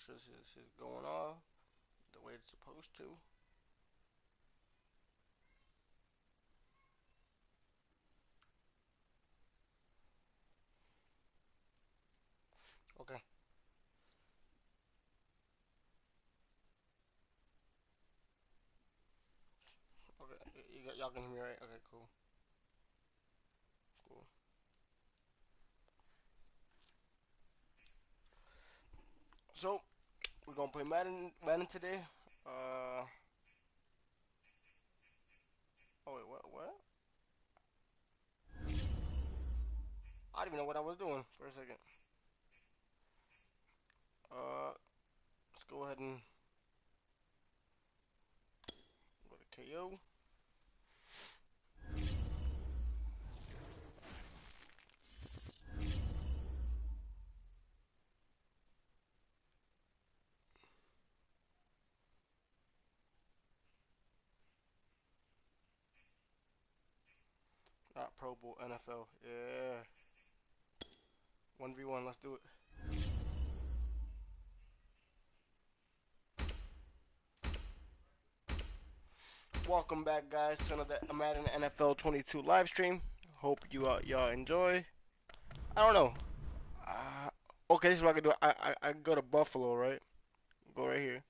sure this is going off the way it's supposed to. Okay. Okay. Y'all can hear me right? Okay, cool. Cool. So, we're gonna play Madden today. Oh wait, what? I didn't even know what I was doing for a second. Let's go ahead and go to KO. Not Pro Bowl, NFL. Yeah. 1v1, let's do it. Welcome back, guys, to another Madden NFL 22 live stream. Hope y'all enjoy. I don't know. Okay, this is what I can do. I go to Buffalo, right? Go right here.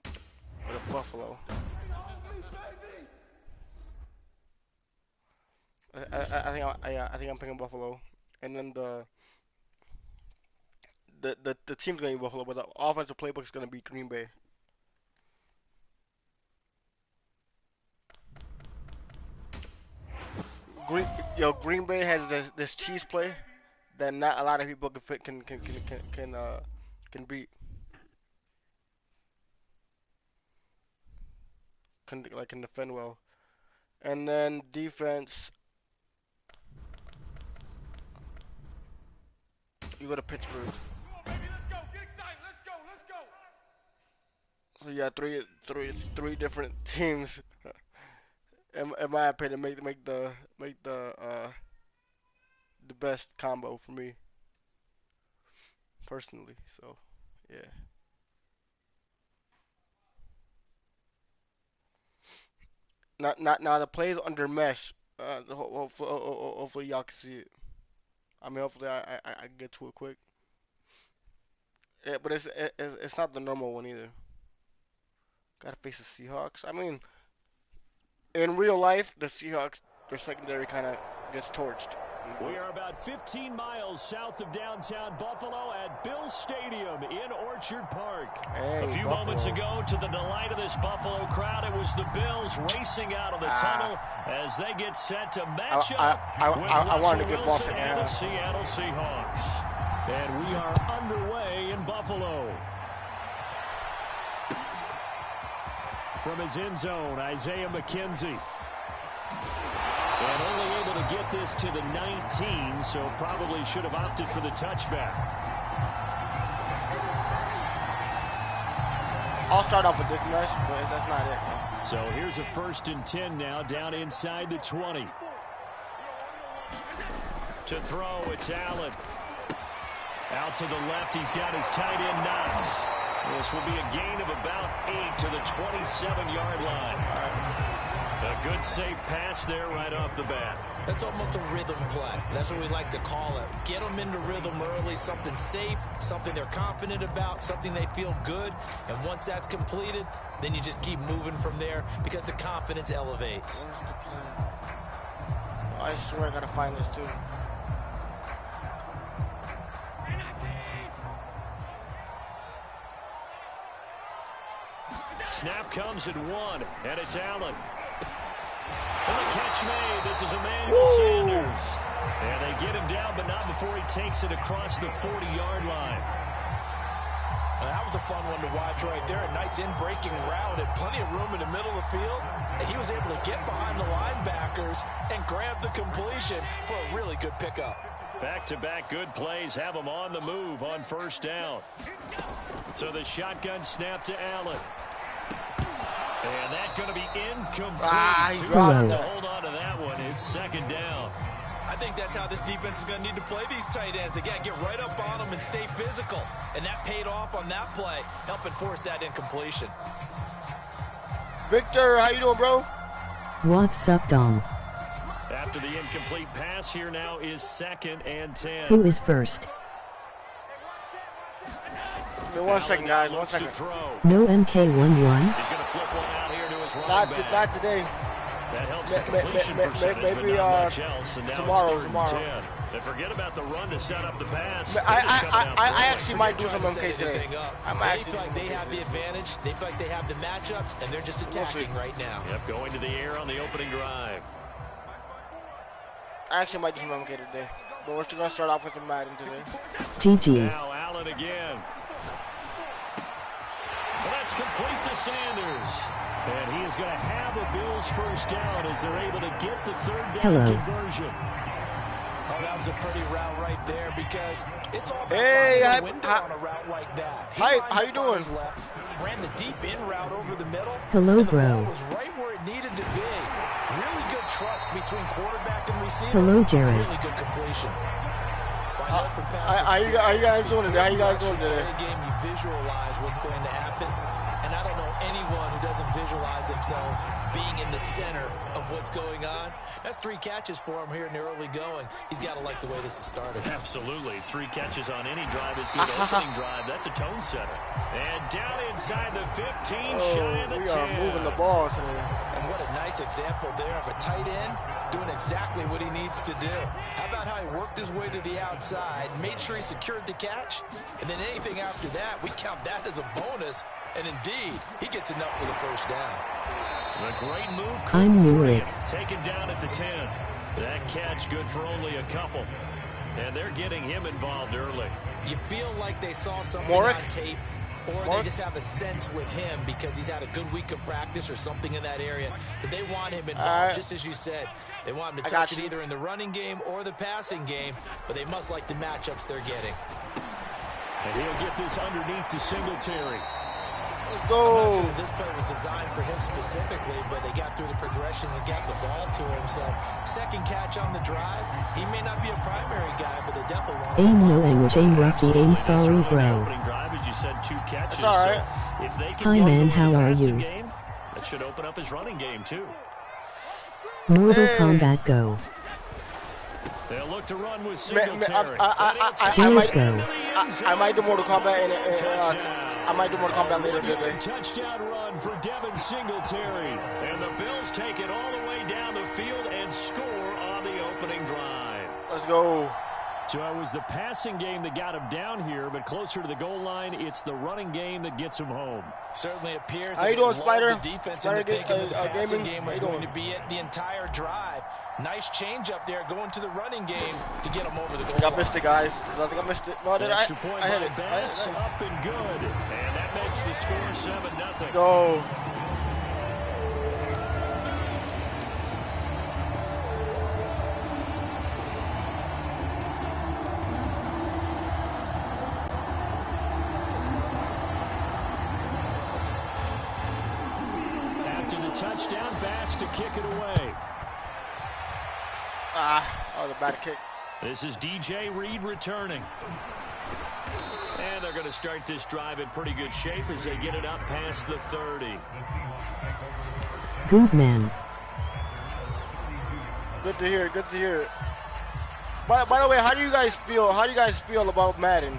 Go to Buffalo. I think I'm picking Buffalo, and then the team's gonna be Buffalo, but the offensive playbook is gonna be Green Bay. Green Bay has this cheese play that not a lot of people can beat. Can defend well. And then defense, you go to Pittsburgh. So you got three different teams. In my opinion, make the best combo for me personally. So yeah. Not now the plays under mesh. Hopefully y'all can see it. I mean, hopefully I get to it quick. Yeah, but it's not the normal one either. Gotta face the Seahawks. I mean, in real life, the Seahawks, their secondary kind of gets torched. We are about 15 miles south of downtown Buffalo at Bill Stadium in Orchard Park. Hey, a few Buffalo. moments ago, to the delight of this Buffalo crowd, it was the Bills racing out of the tunnel as they get set to match up with Russell Wilson and the Seattle Seahawks. And we are underway in Buffalo. From his end zone, Isaiah McKenzie. And only able to get this to the 19, so probably should have opted for the touchback. I'll start off with this mesh, but that's not it. So here's a 1st and 10 now, down inside the 20. To throw, it's Allen. Out to the left, he's got his tight end Knox. This will be a gain of about 8 to the 27-yard line. A good safe pass there right off the bat. That's almost a rhythm play. That's what we like to call it. Get them into rhythm early, something safe, something they're confident about, something they feel good. And once that's completed, then you just keep moving from there because the confidence elevates. I swear I gotta find this too. Snap comes at 1, and it's Allen. And the catch made. This is Emmanuel Sanders. And they get him down, but not before he takes it across the 40-yard line. That was a fun one to watch right there. A nice in-breaking route and plenty of room in the middle of the field. And he was able to get behind the linebackers and grab the completion for a really good pickup. Back-to-back good plays have him on the move on 1st down. So the shotgun snap to Allen. And that's going to be incomplete. He Too hard to hold on to that one. It's 2nd down. I think that's how this defense is going to need to play these tight ends. Again, get right up on them and stay physical. And that paid off on that play, helping force that incompletion. Victor, how you doing, bro? What's up, Dom? After the incomplete pass, here now is 2nd and 10. Who is first? One second, guys. 1 second. No MK11? He's going to flip one out here to his running back. Not today. That helps the completion percentage, maybe but not much else. And now tomorrow. it's 3rd and 10. And forget about the run to set up the pass. I actually might do some MK today. They feel like they have the advantage. They feel like they have the matchups, and they're just attacking right now. Yep, going to the air on the opening drive. I actually might do some MK today. But we're still going to start off with the Madden today. GG. Now Allen again. Well, that's complete to Sanders. And he is going to have a Bills first down as they're able to get the 3rd down conversion. Oh, that was a pretty route right there because it's all about a window on a route like that. Hi, how you doing? Left, ran the deep in route over the middle. Hello, and the bro. ball was right where it needed to be. Really good trust between quarterback and receiver. Hello, Jared. Really good completion. How you guys doing today? How you guys doing today? Game, you visualize what's going to happen. And I don't know anyone who doesn't visualize themselves being in the center of what's going on. That's 3 catches for him here in the early going. He's got to like the way this is started. Absolutely. 3 catches on any drive is good. Opening drive, that's a tone setter. And down inside the 15, shy of the 10. We are moving the ball today. And what a nice example there of a tight end doing exactly what he needs to do. How about how he worked his way to the outside, made sure he secured the catch, and then anything after that, we count that as a bonus. And indeed, he gets enough for the first down. A great move. I'm Newrick. Taken down at the 10. That catch good for only a couple. And they're getting him involved early. You feel like they saw something on tape, or they just have a sense with him because he's had a good week of practice or something in that area that they want him involved, just as you said. They want him to touch it either in the running game or the passing game, but they must like the matchups they're getting. And he'll get this underneath to Singletary. Let's go. I'm not sure this play was designed for him specifically, but they got through the progressions and got the ball to him. So, 2nd catch on the drive. He may not be a primary guy, but they definitely want him. Aim no English, aim Rusty, aim sorry, bro. Opening drive, as you said, 2 catches. It's all right. So if they can Hi, man, how are you? Game, that should open up his running game, too. Mortal Kombat Go. They'll look to run with Singletary. I might do Mortal Kombat I might do Mortal Kombat later today. Touchdown run for Devin Singletary. And the Bills take it all the way down the field and score on the opening drive. Let's go. So it was the passing game that got him down here, but closer to the goal line, it's the running game that gets him home. Certainly appears how you doing, Spider? The defense in the passing game was going to be it the entire drive. Nice change up there going to the running game to get him over the goal line. I missed it, guys. I think I missed it. No, I hit it. Bass, up and good. And that makes the score 7-0. Let's go. After the touchdown, Bass to kick it away. That was a bad kick. This is DJ Reed returning. And they're going to start this drive in pretty good shape as they get it up past the 30. Good man. Good to hear. Good to hear. By the way, how do you guys feel? How do you guys feel about Madden?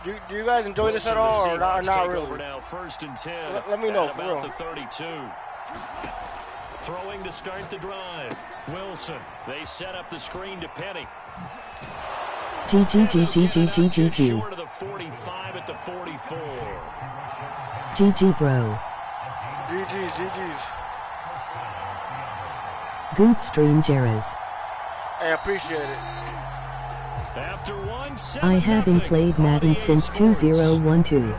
Do you guys enjoy this at all, or not really? Over now, 1st and 10. Let me know, for about real. the 32. Throwing to start the drive. Wilson. They set up the screen to Penny. GG. Short of the 45 at the 44. GG, bro. GG's. Good stream, Jerez. I appreciate it. After 1, I haven't played Madden since 2012.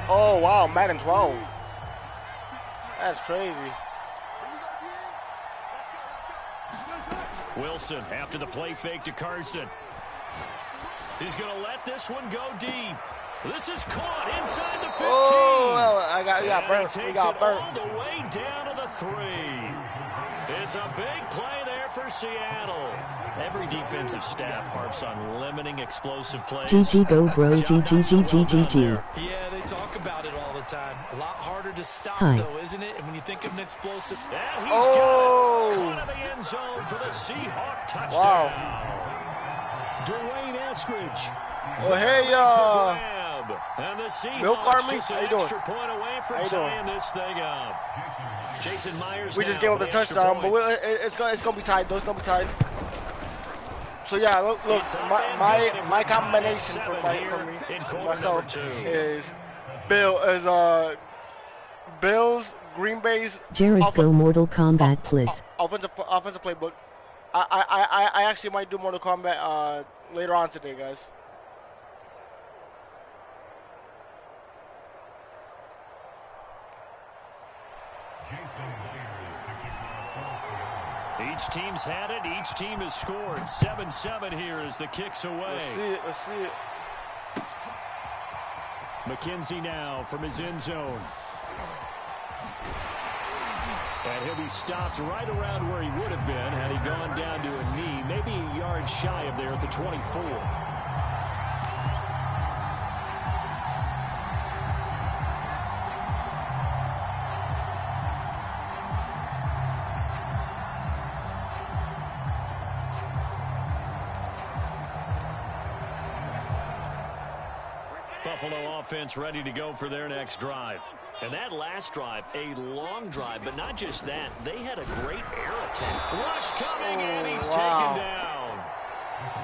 Oh, wow, Madden 12. That's crazy. Wilson after the play fake to Carson. He's going to let this one go deep. This is caught inside the 15. Oh, well, we got burnt. Takes it all the way down to the 3. It's a big play there for Seattle. Every defensive staff harps on limiting explosive plays. GG go bro, GG. Yeah, they talk about it all the time. A lot harder to stop, Hi. though, isn't it? And when you think of an explosive... And he's got it. Caught in the end zone for the Seahawk touchdown. Dwayne Eskridge. Oh, hey, And the Seahawks Milk Army, just how an you doing? extra point away from tying this thing up. Jason Myers we just now gave up for the extra touchdown, point. but it's gonna be tied. Though it's gonna be tied. So yeah, look, my combination for myself is Bills, Green Bay's Jerry's go Mortal Kombat please. offensive playbook. I actually might do Mortal Kombat later on today, guys. Each team's had it. Each team has scored. 7-7 here as the kick's away. Let's see it. McKenzie now from his end zone. And he'll be stopped right around where he would have been had he gone down to a knee, maybe a yard shy of there at the 24. Buffalo offense ready to go for their next drive. And that last drive, a long drive, but not just that. They had a great air attack. Rush coming, and he's taken down.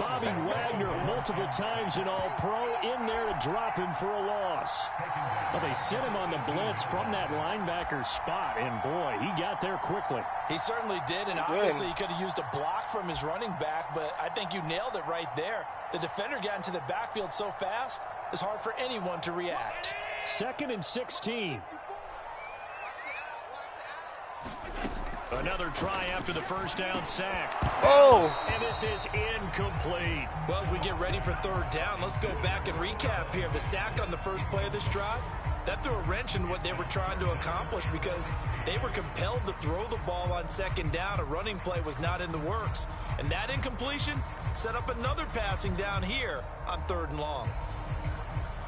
Bobby Wagner multiple times in All-Pro in there to drop him for a loss. Well, they sent him on the blitz from that linebacker spot, and boy, he got there quickly. He certainly did, and obviously he could have used a block from his running back, but I think you nailed it right there. The defender got into the backfield so fast, it's hard for anyone to react. 2nd and 16. Another try after the first down sack. And this is incomplete. Well, as we get ready for third down, let's go back and recap here. The sack on the first play of this drive, that threw a wrench in what they were trying to accomplish because they were compelled to throw the ball on second down. A running play was not in the works. And that incompletion set up another passing down here on 3rd and long.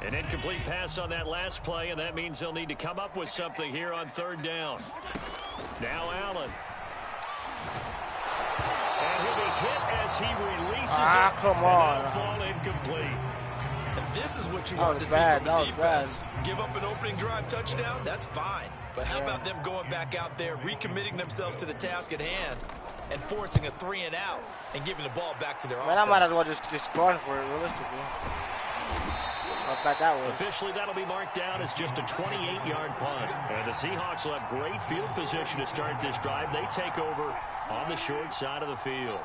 An incomplete pass on that last play, and that means they'll need to come up with something here on 3rd down. Now Allen. And he'll be hit as he releases it. Come on. And it'll fall incomplete. And this is what you want to see from the defense. Give up an opening drive touchdown, that's fine. But how about them going back out there, recommitting themselves to the task at hand, and forcing a 3-and-out and giving the ball back to their offense? I might as well just going for it, realistically. Officially, that'll be marked down as just a 28-yard punt. And the Seahawks will have great field position to start this drive. They take over on the short side of the field.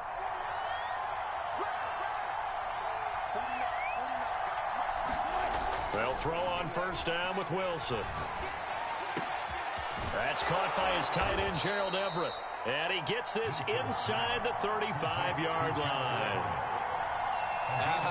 They'll throw on first down with Wilson. That's caught by his tight end, Gerald Everett. And he gets this inside the 35-yard line.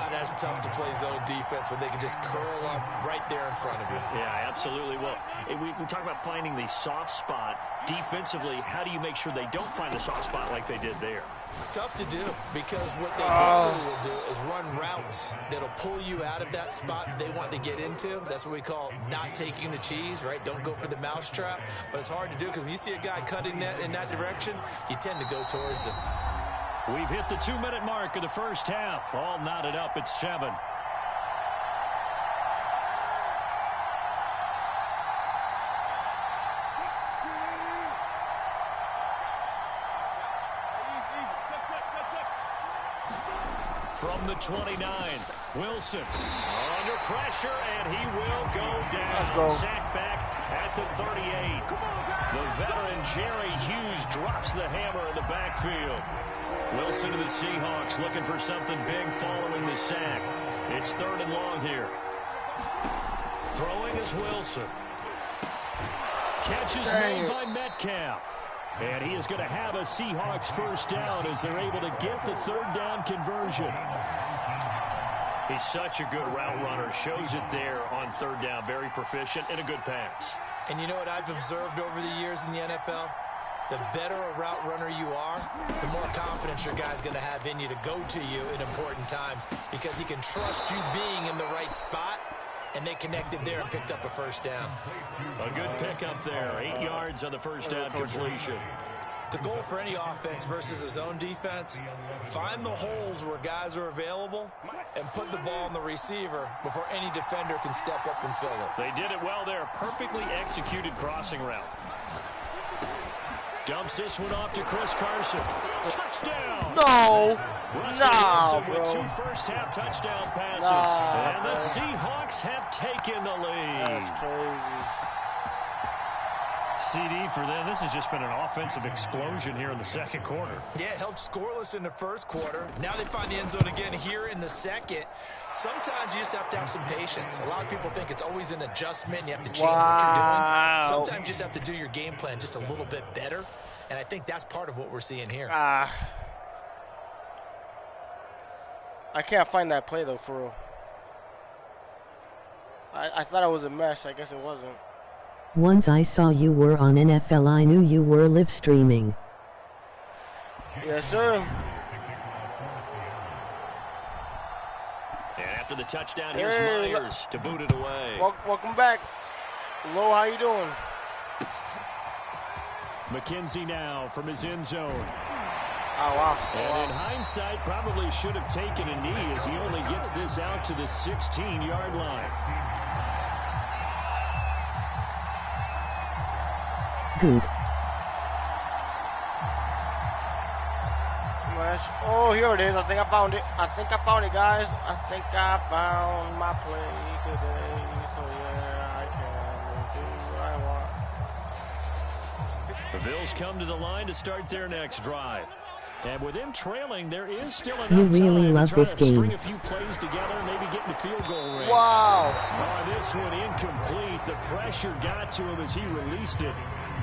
That's tough to play zone defense when they can just curl up right there in front of you. Yeah, absolutely. Well, we talk about finding the soft spot. Defensively, how do you make sure they don't find the soft spot like they did there? Tough to do because what they normally will do is run routes that'll pull you out of that spot that they want to get into. That's what we call not taking the cheese, right? Don't go for the mousetrap. But it's hard to do because when you see a guy cutting that in that direction, you tend to go towards him. We've hit the 2-minute mark of the first half. All knotted up at 7. From the 29, Wilson under pressure, and he will go down. Sack back at the 38. The veteran Jerry Hughes drops the hammer in the backfield. Wilson to the Seahawks looking for something big following the sack. It's 3rd and long here. Throwing is Wilson. Catch is made by Metcalf. And he is going to have a Seahawks first down as they're able to get the 3rd down conversion. He's such a good route runner. Shows it there on 3rd down. Very proficient and a good pass. And you know what I've observed over the years in the NFL? the better a route runner you are, the more confidence your guy's going to have in you to go to you in important times because he can trust you being in the right spot, and they connected there and picked up a first down. A good pickup there. 8 yards on the first down completion. The goal for any offense versus a zone defense, find the holes where guys are available and put the ball on the receiver before any defender can step up and fill it. They did it well there. Perfectly executed crossing route. Dumps this one off to Chris Carson. Touchdown! No! Russell No, Wilson with bro. 2 first-half touchdown passes. Nah, and the Seahawks have taken the lead. That's crazy. CD for them. This has just been an offensive explosion here in the second quarter. Yeah, held scoreless in the first quarter. Now they find the end zone again here in the second. Sometimes you just have to have some patience. A lot of people think it's always an adjustment. You have to change what you're doing. Sometimes you just have to do your game plan just a little bit better. And I think that's part of what we're seeing here. I can't find that play, though, for real. I thought it was a mess. I guess it wasn't. Once I saw you were on NFL, I knew you were live streaming. Yes, sir. And after the touchdown, here's Hey, Myers to boot it away. Welcome back. Hello, how you doing? McKenzie now from his end zone. Oh, wow. And in hindsight, probably should have taken a knee as he only gets this out to the 16-yard line. Good. Oh, here it is. I think I found it. I think I found it, guys. I think I found my play today. So, yeah, I can do what I want. The Bills come to the line to start their next drive. And with them trailing, there is still enough You really time love to try this to game. string a few plays together and maybe get in the field goal range. Wow. Oh, this one incomplete. The pressure got to him as he released it.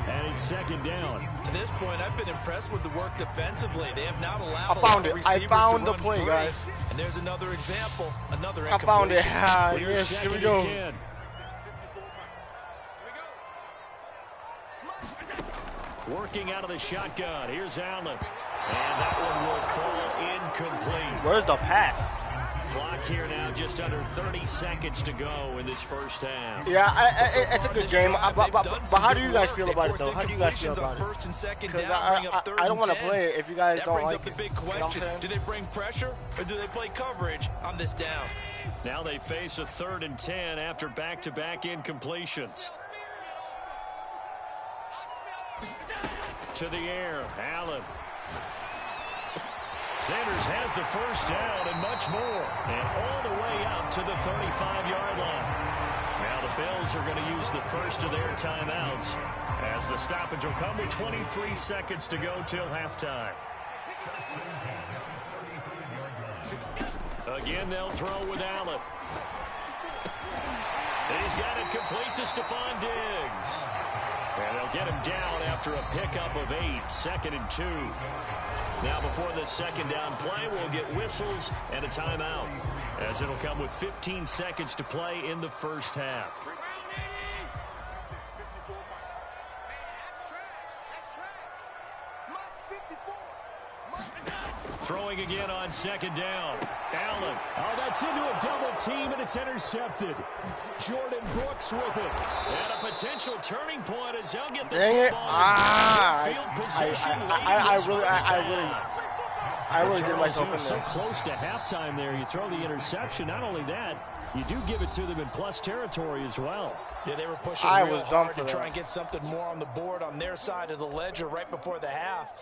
And it's second down. To this point, I've been impressed with the work defensively. They have not allowed I found a lot of it. I receivers found to the run play, free. guys. And there's another example, another I found it. incompletion. We're Yes, here second we and go. 10. Working out of the shotgun. Here's Allen. And that one will fall incomplete. Where's the pass? Clock here now, just under 30 seconds to go in this first half. Yeah, So it's a far good this game. drive, But they've done some how do you good guys work. feel They about it, force though? How do you guys feel incompletions about on it? first and second Because down, bring up I don't want to 3rd and 10. play it if you guys That don't brings like up the it. big You know what I'm question. saying? Do they bring pressure or do they play coverage on this down? Now they face a 3rd and 10 after back-to-back incompletions. To the air, Allen. Sanders has the first down and much more. And all the way up to the 35-yard line. Now the Bills are going to use the first of their timeouts as the stoppage will come with 23 seconds to go till halftime. Again, they'll throw with Allen. He's got it complete to Stephon Diggs. And they'll get him down after a pickup of 8, 2nd and 2. Now before the second down play, we'll get whistles and a timeout, as it'll come with 15 seconds to play in the first half. Throwing again on second down. Allen. Oh, that's into a double team, and it's intercepted. Jordan Brooks with it. And a potential turning point as they'll get the Dang it. football in field position I really did Charles, myself you were in so there. close to halftime there. You throw the interception. Not only that, you do give it to them in plus territory as well. Yeah, they were pushing I real was dumb hard for to try that. and get something more on the board on their side of the ledger right before the half.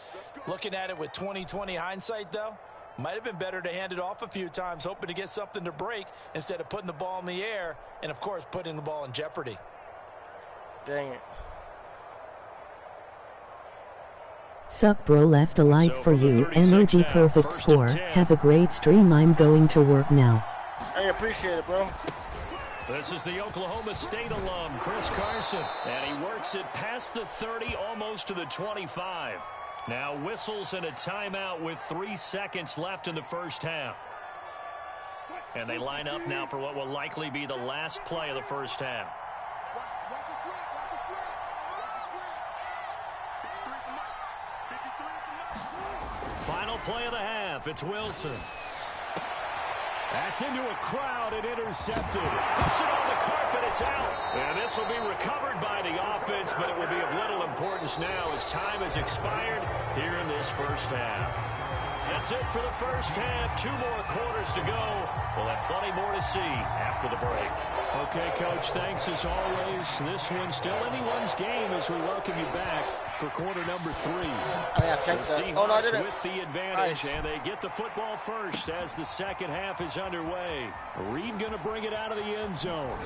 Looking at it with 20/20 hindsight, though, might have been better to hand it off a few times, hoping to get something to break instead of putting the ball in the air and, of course, putting the ball in jeopardy. Dang it. Sup bro, left a like So for from the you, 36 emoji now, perfect 1st score, and 10. have a great stream, I'm going to work now. I appreciate it, bro. This is the Oklahoma State alum, Chris Carson. And he works it past the 30, almost to the 25. Now whistles and a timeout with 3 seconds left in the first half. And they line up now for what will likely be the last play of the first half. Final play of the half. It's Wilson. That's into a crowd and intercepted. Puts it on the carpet. It's out. And this will be recovered by the offense, but it will be of little importance now as time has expired here in this first half. That's it for the first half. 2 more quarters to go. We'll have plenty more to see after the break. Okay, Coach, thanks as always. This one's still anyone's game as we welcome you back for quarter number 3. The Seahawks with the advantage, and they get the football first as the second half is underway. Reed going to bring it out of the end zone.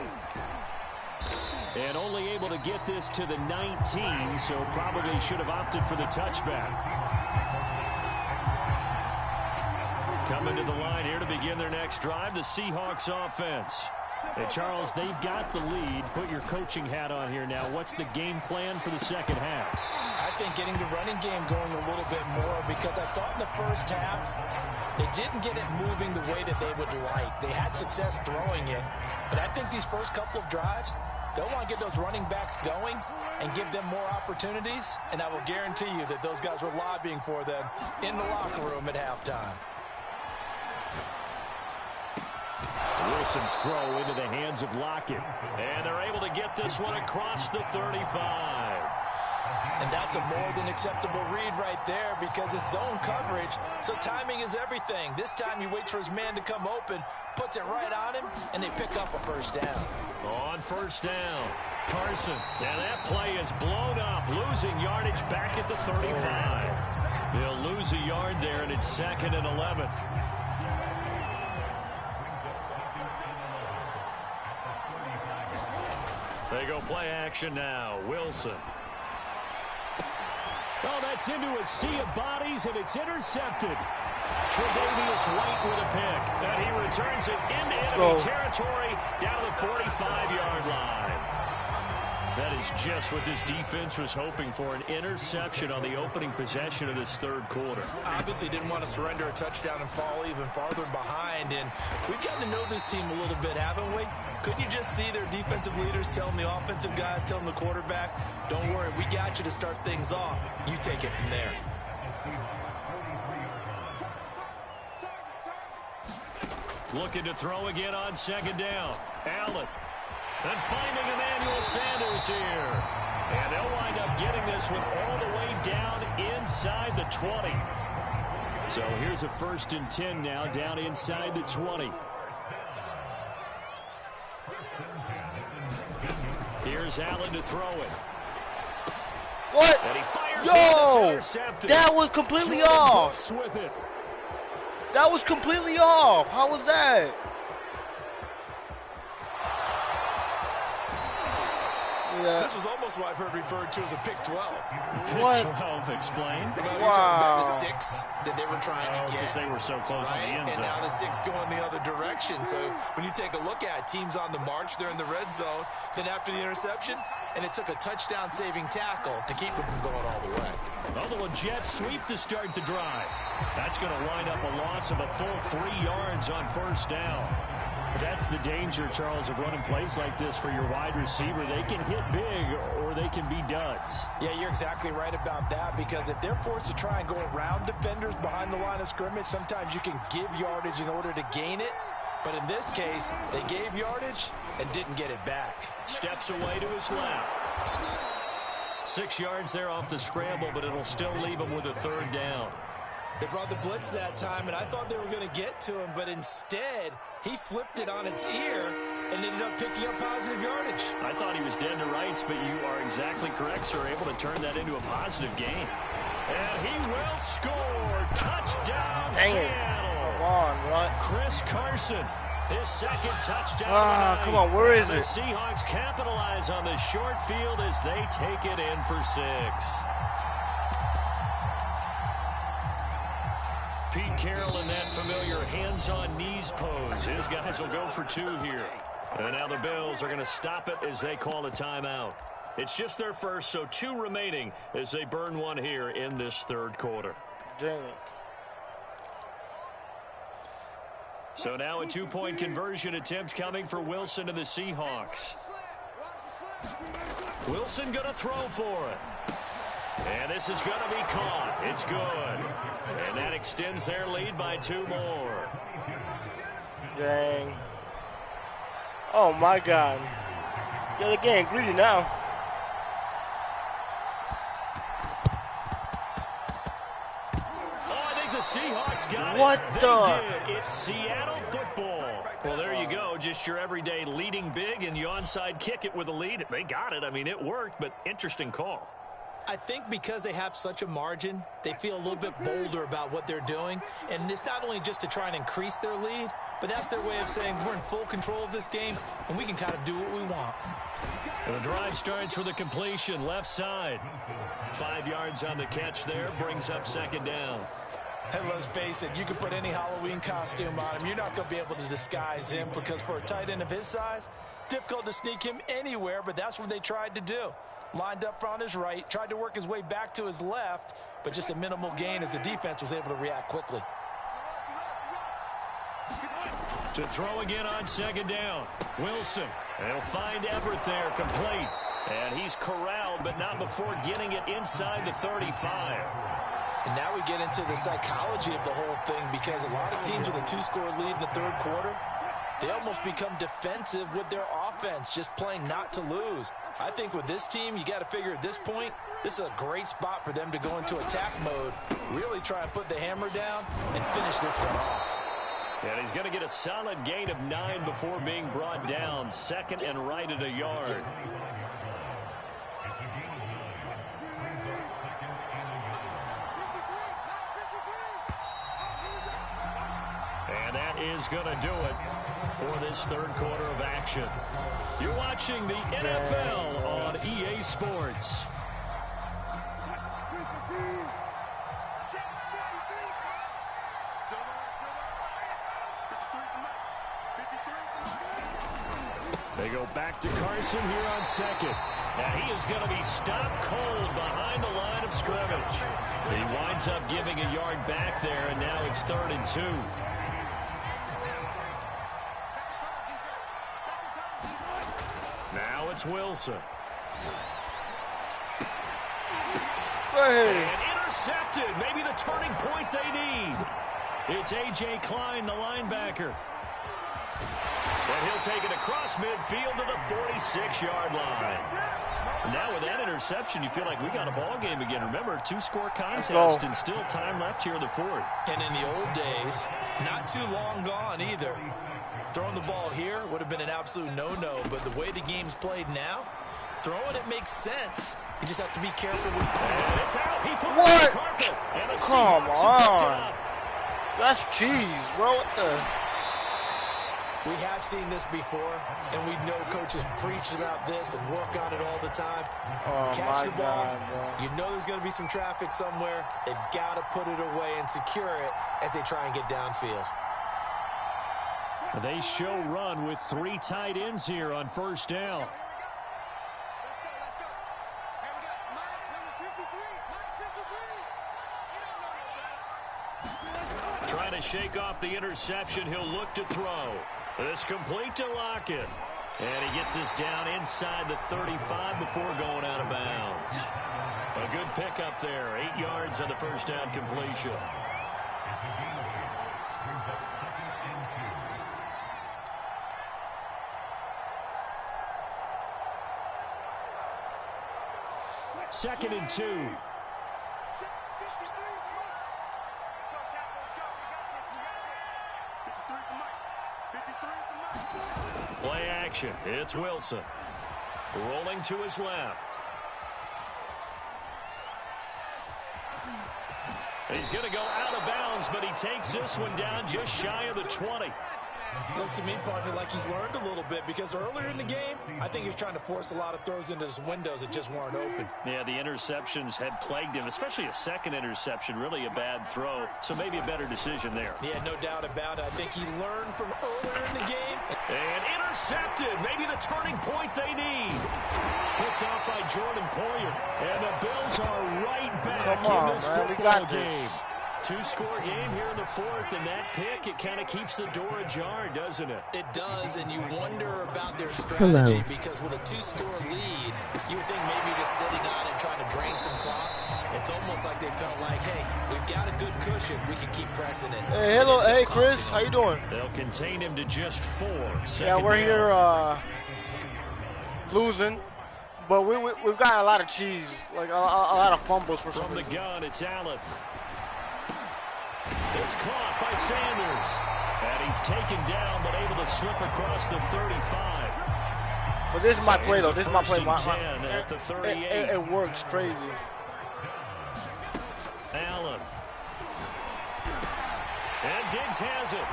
And only able to get this to the 19, so probably should have opted for the touchback. Coming to the line here to begin their next drive, the Seahawks offense. And Charles, they've got the lead. Put your coaching hat on here now. What's the game plan for the second half? I think getting the running game going a little bit more, because I thought in the first half they didn't get it moving the way that they would like. They had success throwing it, but I think these first couple of drives, they'll want to get those running backs going and give them more opportunities, and I will guarantee you that those guys were lobbying for them in the locker room at halftime. Wilson's throw into the hands of Lockett. And they're able to get this one across the 35. And that's a more than acceptable read right there, because it's zone coverage, so timing is everything. This time he waits for his man to come open, puts it right on him, and they pick up a first down. On first down, Carson. And that play is blown up, losing yardage back at the 35. They'll lose a yard there, and it's 2nd and 11. They go play action now. Wilson. Oh, that's into a sea of bodies, and it's intercepted. Tre'Davious White with a pick. And he returns it into enemy territory down to the 45-yard line. That is just what this defense was hoping for, an interception on the opening possession of this third quarter. Obviously didn't want to surrender a touchdown and fall even farther behind, and we've gotten to know this team a little bit, haven't we? Couldn't you just see their defensive leaders telling the offensive guys, telling the quarterback, don't worry, we got you to start things off. You take it from there. Looking to throw again on 2nd down. Allen. And finding Emmanuel Sanders here. And they'll wind up getting this one all the way down inside the 20. So here's a 1st and 10 now, down inside the 20. Here's Allen to throw it. What? And he fires. Yo! That was completely off. With it. That was completely off. How was that? Yeah. This was almost what I've heard referred to as a pick 12. What? Pick 12, explain. Wow. The 6 that they were trying to get. Because they were so close to the end zone. And now the 6 going the other direction. So when you take a look at teams on the march, they're in the red zone. Then after the interception, and it took a touchdown-saving tackle to keep them from going all the way. Although a jet sweep to start the drive. That's going to wind up a loss of a full 3 yards on first down. But that's the danger, Charles, of running plays like this for your wide receiver. They can hit big or they can be duds. Yeah, you're exactly right about that, because if they're forced to try and go around defenders behind the line of scrimmage, sometimes you can give yardage in order to gain it. But in this case, they gave yardage and didn't get it back. Steps away to his left. 6 yards there off the scramble, but it'll still leave him with a 3rd down. They brought the blitz that time, and I thought they were going to get to him, but instead, he flipped it on its ear and ended up picking up positive yardage. I thought he was dead to rights, but you are exactly correct, sir. Able to turn that into a positive gain. And he will score. Touchdown, Seattle. Come on, right? Chris Carson, his 2nd touchdown. Come on, where is it? The Seahawks capitalize on the short field as they take it in for 6. Pete Carroll in that familiar hands-on-knees pose. His guys will go for 2 here. And now the Bills are going to stop it as they call a timeout. It's just their first, so 2 remaining as they burn 1 here in this 3rd quarter. Dang it. So now a 2-point conversion attempt coming for Wilson and the Seahawks. Wilson going to throw for it. And this is going to be caught. It's good. And that extends their lead by 2 more. Dang. Oh, my God. Yeah, they're getting greedy now. Oh, I think the Seahawks got What it. the? They did. It's Seattle football. Well, there you go. Just your everyday leading big, and you onside kick it with a lead. They got it. I mean, it worked, but interesting call. I think because they have such a margin, they feel a little bit bolder about what they're doing. And it's not only just to try and increase their lead, but that's their way of saying we're in full control of this game, and we can kind of do what we want. And the drive starts with a completion, left side. 5 yards on the catch there, brings up 2nd down. And let's face it, you can put any Halloween costume on him. You're not going to be able to disguise him because for a tight end of his size, difficult to sneak him anywhere, but that's what they tried to do. Lined up on his right, tried to work his way back to his left, but just a minimal gain as the defense was able to react quickly. To throw again on 2nd down. Wilson. They'll find Everett there, complete. And he's corralled, but not before getting it inside the 35. And now we get into the psychology of the whole thing because a lot of teams with a 2-score lead in the 3rd quarter, they almost become defensive with their offense, just playing not to lose. I think with this team, you got to figure at this point, this is a great spot for them to go into attack mode, really try and put the hammer down and finish this one off. And he's going to get a solid gain of 9 before being brought down. 2nd and right at a yard. And that is going to do it for this 3rd quarter of action. You're watching the NFL on EA Sports. They go back to Carson here on 2nd. And he is going to be stopped cold behind the line of scrimmage. He winds up giving a yard back there, and now it's 3rd and 2. Now it's Wilson. Hey. And intercepted. Maybe the turning point they need. It's A.J. Klein, the linebacker. And he'll take it across midfield to the 46-yard line. Now with that interception, you feel like we got a ball game again. Remember, 2-score contest and still time left here in the 4th. And in the old days, not too long gone either. Throwing the ball here would have been an absolute no-no, but the way the game's played now, throwing it makes sense. You just have to be careful. And it's out. He put What? it on the carpet. And the Come Seahawks have picked it on. up. That's cheese, bro. What the? We have seen this before, and we know coaches preach about this and work on it all the time. Oh, Catch my the ball. God, bro. You know there's going to be some traffic somewhere. They've got to put it away and secure it as they try and get downfield. They show run with 3 tight ends here on 1st down. Trying to shake off the interception. He'll look to throw. It's complete to Lockett. And he gets us down inside the 35 before going out of bounds. A good pickup there. 8 yards on the 1st down completion. Second and 2. Play action. It's Wilson. Rolling to his left. He's going to go out of bounds, but he takes this one down just shy of the 20. Looks to me, partner, like he's learned a little bit because earlier in the game, I think he was trying to force a lot of throws into his windows that just weren't open. Yeah, the interceptions had plagued him, especially a second interception, really a bad throw. So maybe a better decision there. Yeah, no doubt about it. I think he learned from earlier in the game. And intercepted. Maybe the turning point they need. Picked off by Jordan Poyer. And the Bills are right back in this football game. 2-score game here in the 4th, and that pick, it kind of keeps the door ajar, doesn't it? It does, and you wonder about their smart Hello. strategy because with a 2-score lead, you would think maybe just sitting on and trying to drain some clock. It's almost like they felt like, hey, we've got a good cushion. We can keep pressing it. Hey, hello, hey Chris, how you doing? They'll contain him to just 4. Yeah, we're here losing, but we've got a lot of cheese, like a lot of fumbles for some From the reason. gun, it's Allen. It's caught by Sanders. And he's taken down, but able to slip across the 35. But this is my play, though. This is my play. 10 at the 38. It works crazy. Allen. And Diggs has it.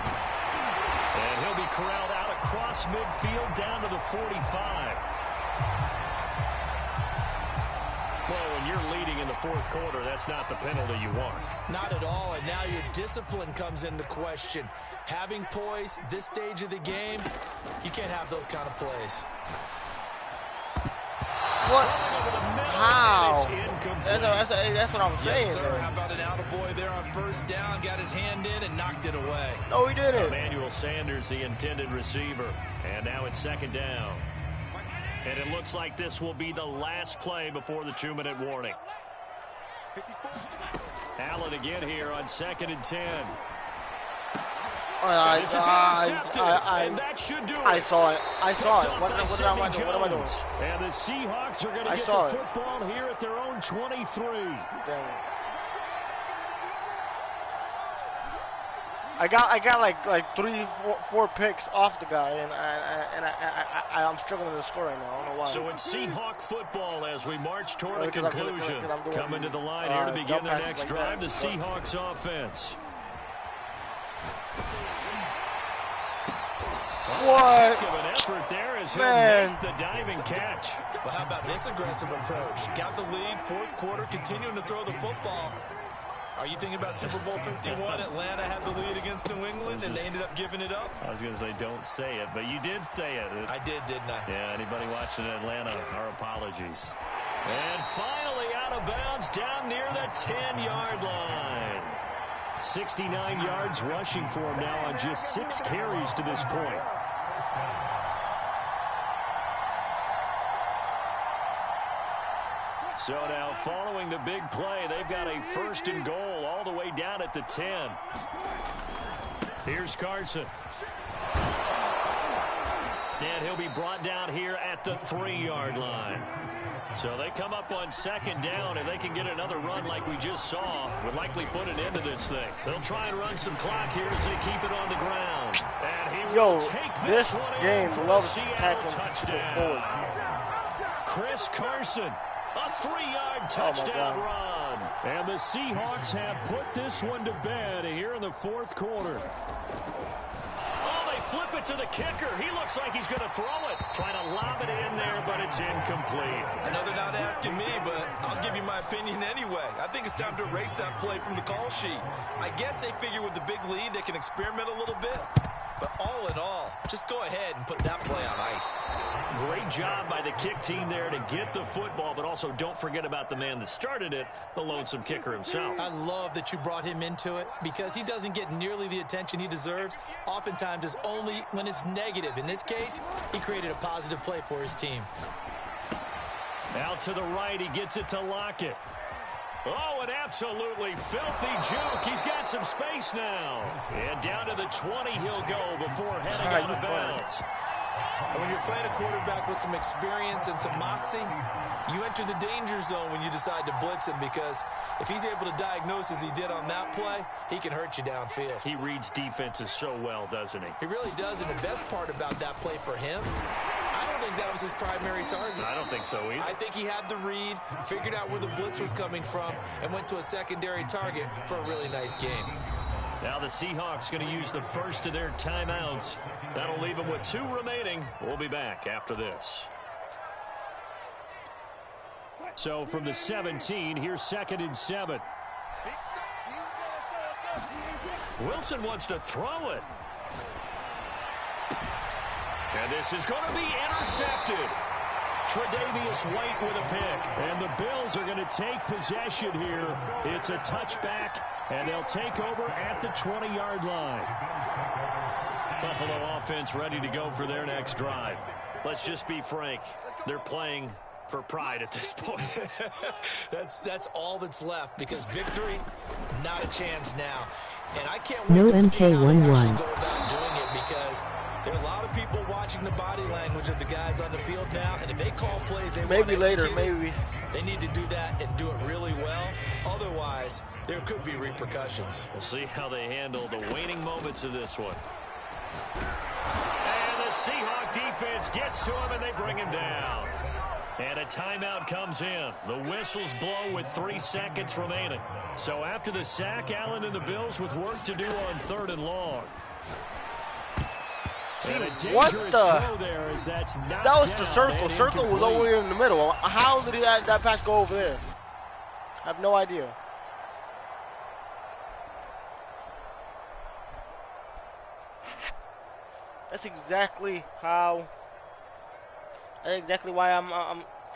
And he'll be corralled out across midfield down to the 45. Well, when you're leading in the fourth quarter, that's not the penalty you want. Not at all, and now your discipline comes into question. Having poise this stage of the game, you can't have those kind of plays. What? How? That's that's what I'm saying. Yes, sir. How about an attaboy there on first down? Got his hand in and knocked it away. No, he didn't. Emmanuel Sanders, the intended receiver. And now it's second down. And it looks like this will be the last play before the 2-minute warning. Allen again here on 2nd and 10. This is intercepted, and that should do it. I saw it. I saw it. What By am I Sidney doing? What am I doing? Jones. And the Seahawks are going to I get saw the it. football here at their own 23. Dang it. I got like 3, 4 picks off the guy, and I'm struggling to score right now. I don't know why. So it's Seahawk football as we march toward a Because I'm conclusion. doing, Coming to the line here to begin jump their passes next like drive, that. the Seahawks offense. What? Give an effort there as he'll Man. make the diving catch. Well, how about this aggressive approach? Got the lead, fourth quarter, continuing to throw the football. Are you thinking about Super Bowl 51? Atlanta had the lead against New England, and they ended up giving it up? I was going to say don't say it, but you did say it. I did, didn't I? Yeah, anybody watching Atlanta, our apologies. And finally out of bounds down near the 10-yard line. 69 yards rushing for him now on just 6 carries to this point. So now following the big play, they've got a 1st and goal all the way down at the 10. Here's Carson. And he'll be brought down here at the 3-yard line. So they come up on 2nd down, and they can get another run like we just saw. Would likely put an end to this thing. They'll try and run some clock here as they keep it on the ground. And he will take this one game in for loves the Seattle tackling touchdown. forward. Chris Carson, a 3-yard touchdown run. And the Seahawks have put this one to bed here in the fourth quarter. Flip it to the kicker. He looks like he's going to throw it. Trying to lob it in there, but it's incomplete. I know they're not asking me, but I'll give you my opinion anyway. I think it's time to erase that play from the call sheet. I guess they figure with the big lead, they can experiment a little bit. But all in all, just go ahead and put that play on ice. Great job by the kick team there to get the football, but also don't forget about the man that started it, the lonesome kicker himself. I love that you brought him into it because he doesn't get nearly the attention he deserves. Oftentimes, it's only when it's negative. In this case, he created a positive play for his team. Out to the right, he gets it to Lockett. Oh, an absolutely filthy juke. He's got some space now. And down to the 20 he'll go before heading out of bounds. And when you're playing a quarterback with some experience and some moxie, you enter the danger zone when you decide to blitz him because if he's able to diagnose as he did on that play, he can hurt you downfield. He reads defenses so well, doesn't he? He really does, and the best part about that play for him, I don't think that was his primary target. I don't think so either. I think he had the read, figured out where the blitz was coming from, and went to a secondary target for a really nice game. Now the Seahawks going to use the first of their timeouts. That'll leave them with 2 remaining. We'll be back after this. So from the 17, here's 2nd and 7. Wilson wants to throw it. And this is going to be intercepted. Tre'Davious White with a pick. And the Bills are going to take possession here. It's a touchback, and they'll take over at the 20-yard line. Buffalo offense ready to go for their next drive. Let's just be frank. They're playing for pride at this point. That's all that's left, because victory, not a chance now. And I can't No wait to see how they actually MK11. go about doing it, because there are a lot of people watching the body language of the guys on the field now, and if they call plays they Maybe want later, executed, maybe. they need to do that and do it really well. Otherwise, there could be repercussions. We'll see how they handle the waning moments of this one. And the Seahawk defense gets to him, and they bring him down. And a timeout comes in. The whistles blow with 3 seconds remaining. So after the sack, Allen and the Bills with work to do on 3rd and long. And a What dangerous the? throw there as that's knocked That was the down circle. and Circle was incomplete. over here in the middle. How did that pass go over there? I have no idea. That's exactly how. That's exactly why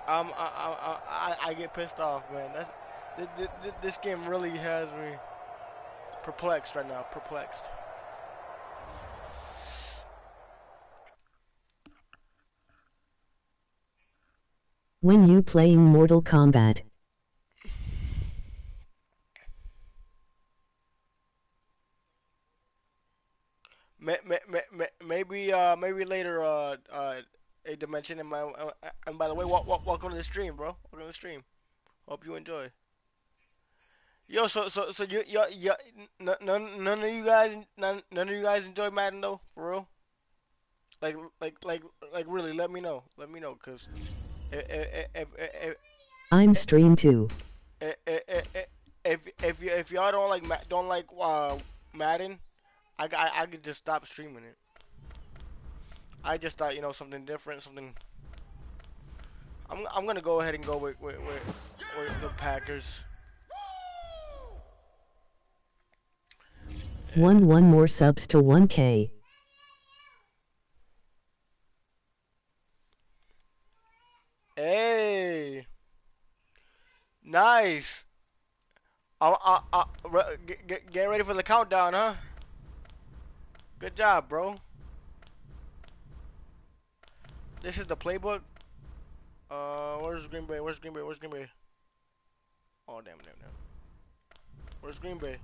I get pissed off, man. This game really has me perplexed right now. Perplexed. When you playing Mortal Kombat? Maybe later, a dimension. And by the way, welcome to the stream, bro. Welcome to the stream. Hope you enjoy. Yo, so none of you guys enjoy Madden though, for real. Like really, let me know, cause I'm stream too. if y'all don't like Madden, I could just stop streaming it. I just thought, something different, something. I'm gonna go ahead and go with the Packers. One more subs to 1K. Hey, nice. Getting ready for the countdown, huh? Good job, bro. This is the playbook. Where's Green Bay? Where's Green Bay? Where's Green Bay? Oh, damn. Where's Green Bay?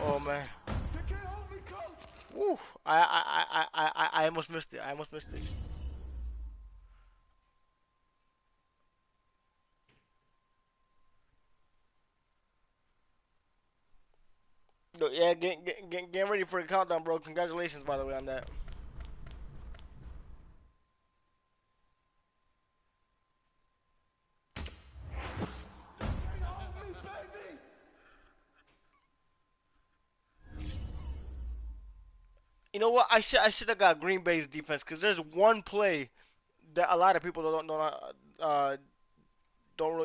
Oh man. Woo! I almost missed it. Yeah, getting ready for the countdown, bro. Congratulations, by the way, on that. You know what? I should have got Green Bay's defense, because there's one play that a lot of people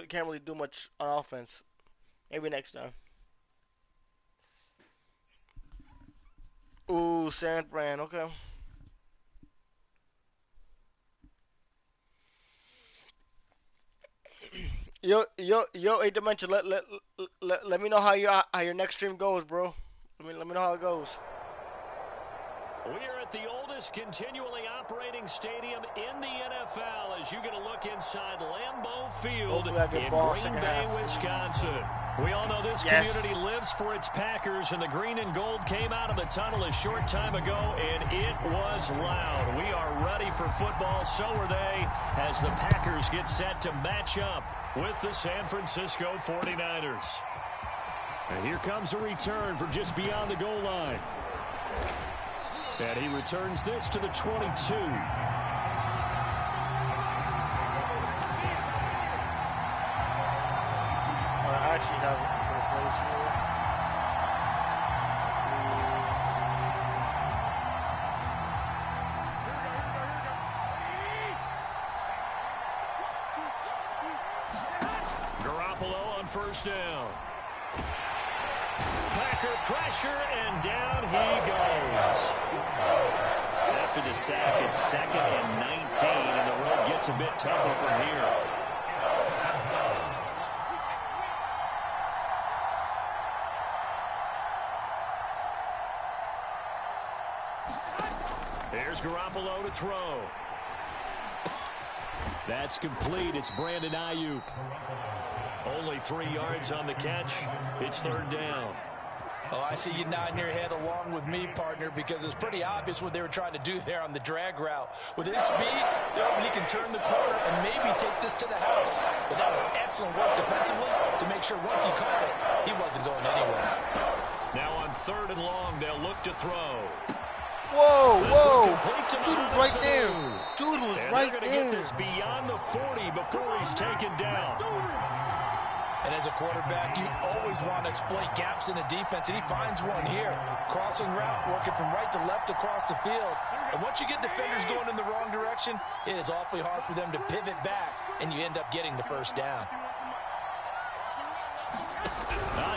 can't really do much on offense. Maybe next time. Ooh, San Fran. Okay. Yo, 8 Dimension. Let me know how your next stream goes, bro. Let me know how it goes. We are at the oldest continually operating stadium in the NFL as you get a look inside Lambeau Field in Green Bay, Wisconsin. We all know this community lives for its Packers, and the green and gold came out of the tunnel a short time ago, and it was loud. We are ready for football, so are they, as the Packers get set to match up with the San Francisco 49ers. And here comes a return from just beyond the goal line. And he returns this to the 22. I actually have a place here. Garoppolo on first down. Packer pressure, and down he goes. After the sack, it's 2nd and 19, and the road gets a bit tougher from here. Here's Garoppolo to throw. That's complete. It's Brandon Ayuk. Only 3 yards on the catch. It's third down. Oh, I see you nodding your head along with me, partner, because it's pretty obvious what they were trying to do there on the drag route. With his speed, he can turn the corner and maybe take this to the house. But that was excellent work defensively to make sure once he caught it, he wasn't going anywhere. Now on third and long, they'll look to throw. Whoa, whoa. Dude was right there. Dude was right there. They're going to get this beyond the 40 before he's taken down. And as a quarterback, you always want to exploit gaps in the defense, and he finds one here. Crossing route, working from right to left across the field. And once you get defenders going in the wrong direction, it is awfully hard for them to pivot back, and you end up getting the first down.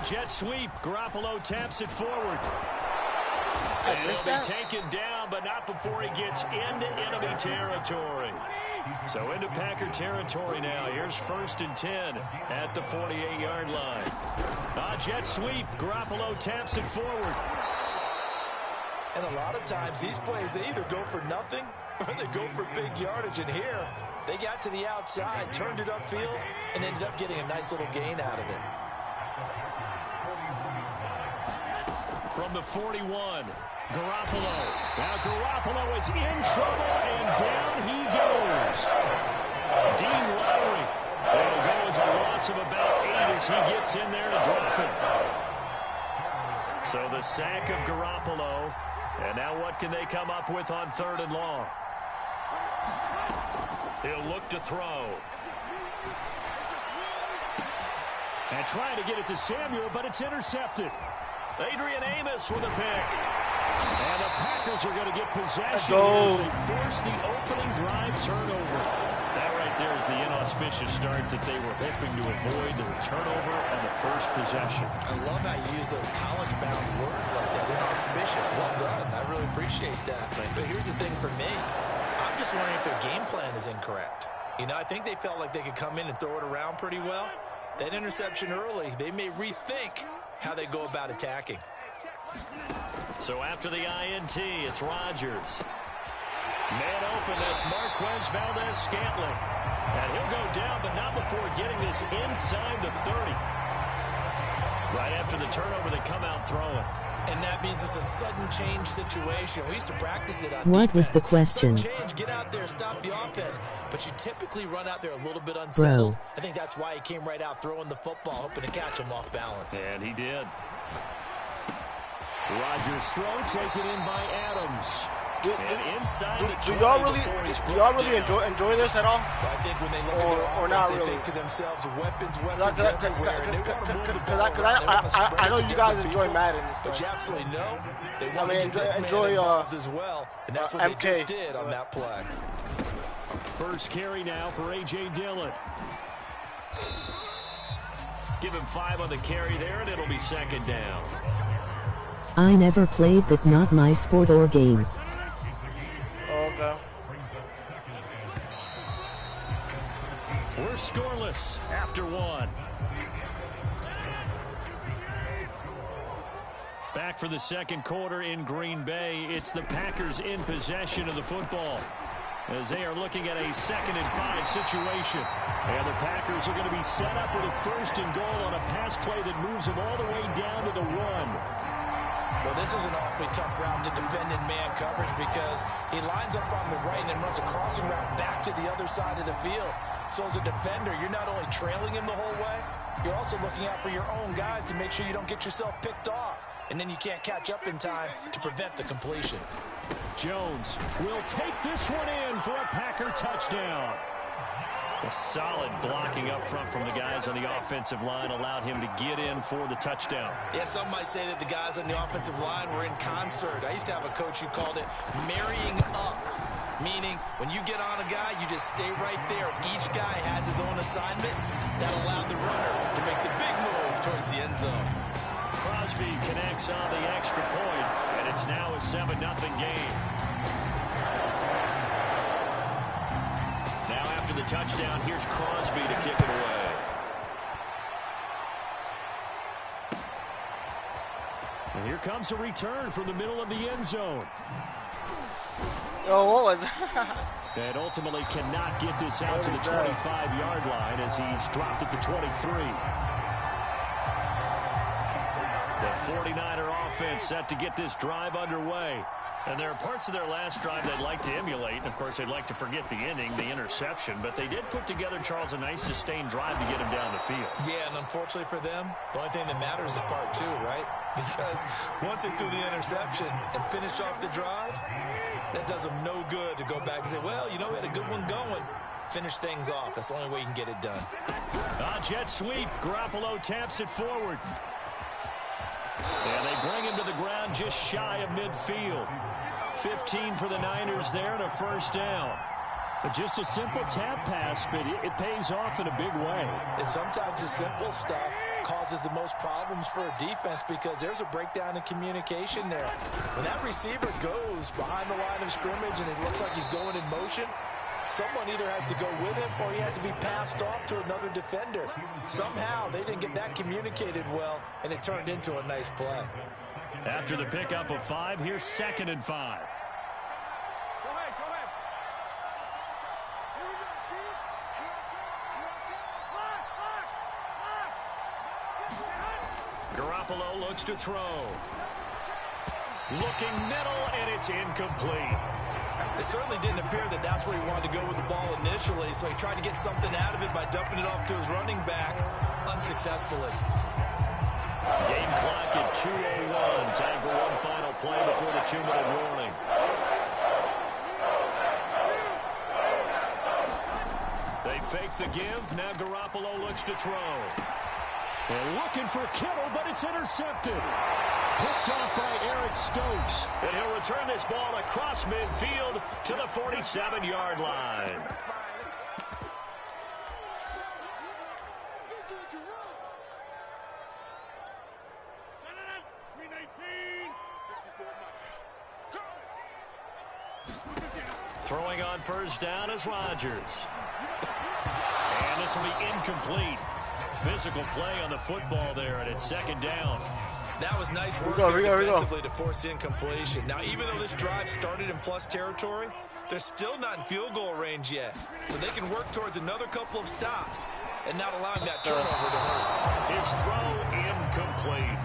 Jet sweep. Garoppolo taps it forward. And he'll be taken down, but not before he gets into enemy territory. So into Packer territory now. Here's 1st and 10 at the 48-yard line. Jet sweep. Garoppolo taps it forward. And a lot of times these plays, they either go for nothing or they go for big yardage. And here, they got to the outside, turned it upfield, and ended up getting a nice little gain out of it. From the 41, Garoppolo. Now Garoppolo is in trouble, and down he goes. Dean Lowry. It'll go as a loss of about 8 as he gets in there to drop it. So the sack of Garoppolo. And now what can they come up with on third and long? He'll look to throw. And trying to get it to Samuel, but it's intercepted. Adrian Amos with a pick. And the Packers are going to get possession as they force the opening drive turnover. That right there is the inauspicious start that they were hoping to avoid, the turnover on the first possession. I love how you use those college-bound words like that, inauspicious. Well done. I really appreciate that. But here's the thing for me. I'm just wondering if their game plan is incorrect. You know, I think they felt like they could come in and throw it around pretty well. That interception early, they may rethink how they go about attacking. So after the INT, it's Rodgers. Man open, that's Marquez Valdez-Scantling. And he'll go down, but not before getting this inside the 30. Right after the turnover, they come out throwing. And that means it's a sudden change situation. We used to practice it on What defense. was the question? Sudden change, get out there, stop the offense. But you typically run out there a little bit unsettled. Bro. I think that's why he came right out throwing the football, hoping to catch him off balance. And he did. Rodgers' throw taken in by Adams. And inside the do y'all really enjoy this at all? I think when they look at their or not offense, really? they think to themselves, weapons everywhere. And they want to move the ball Because around. I know you guys enjoy Madden and But stuff. you absolutely know they want to get this man enjoy, involved as well. And that's what MK. they just did on that play. First carry now for A.J. Dillon. Give him 5 on the carry there, and it'll be second down. I never played that, not my sport or game. Okay. We're scoreless after 1. Back for the second quarter in Green Bay. It's the Packers in possession of the football as they are looking at a 2nd and 5 situation. And the Packers are going to be set up with a 1st and goal on a pass play that moves them all the way down to the 1. Well, this is an awfully tough route to defend in man coverage because he lines up on the right and then runs a crossing route back to the other side of the field. So as a defender, you're not only trailing him the whole way, you're also looking out for your own guys to make sure you don't get yourself picked off. And then you can't catch up in time to prevent the completion. Jones will take this one in for a Packer touchdown. A solid blocking up front from the guys on the offensive line allowed him to get in for the touchdown. Yeah, some might say that the guys on the offensive line were in concert. I used to have a coach who called it marrying up, meaning when you get on a guy, you just stay right there. Each guy has his own assignment. That allowed the runner to make the big move towards the end zone. Crosby connects on the extra point, and it's now a 7-0 game. Now after the touchdown, here's Crosby to kick it away. And here comes a return from the middle of the end zone. Oh, what was that? And ultimately cannot get this out to the What is that? 25-yard line as he's dropped at the 23. The 49er offense set to get this drive underway. And there are parts of their last drive they'd like to emulate. And, of course, they'd like to forget the ending, the interception. But they did put together, Charles, a nice sustained drive to get him down the field. Yeah, and unfortunately for them, the only thing that matters is part two, right? Because once they threw the interception and finished off the drive, that does them no good to go back and say, well, you know, we had a good one going. Finish things off. That's the only way you can get it done. Jet sweep. Garoppolo taps it forward. And they bring him to the ground just shy of midfield. 15 for the Niners there and a first down. But just a simple tap pass, but it pays off in a big way. And sometimes the simple stuff causes the most problems for a defense because there's a breakdown in communication there. When that receiver goes behind the line of scrimmage and it looks like he's going in motion, someone either has to go with him or he has to be passed off to another defender. Somehow they didn't get that communicated well, and it turned into a nice play. After the pickup of 5, here's 2nd and 5. Garoppolo looks to throw. Looking middle, and it's incomplete. It certainly didn't appear that that's where he wanted to go with the ball initially, so he tried to get something out of it by dumping it off to his running back unsuccessfully. Game clock at 2:01. Time for one final play before the 2-minute warning. They fake the give. Now Garoppolo looks to throw. And looking for Kittle, but it's intercepted. Picked off by Eric Stokes. And he'll return this ball across midfield to the 47-yard line. Throwing on first down is Rodgers. And this will be incomplete. Physical play on the football there, and it's 2nd down. That was nice work defensively to force the incompletion. Now, even though this drive started in plus territory, they're still not in field goal range yet. So they can work towards another couple of stops and not allowing that turnover to hurt. His throw incomplete.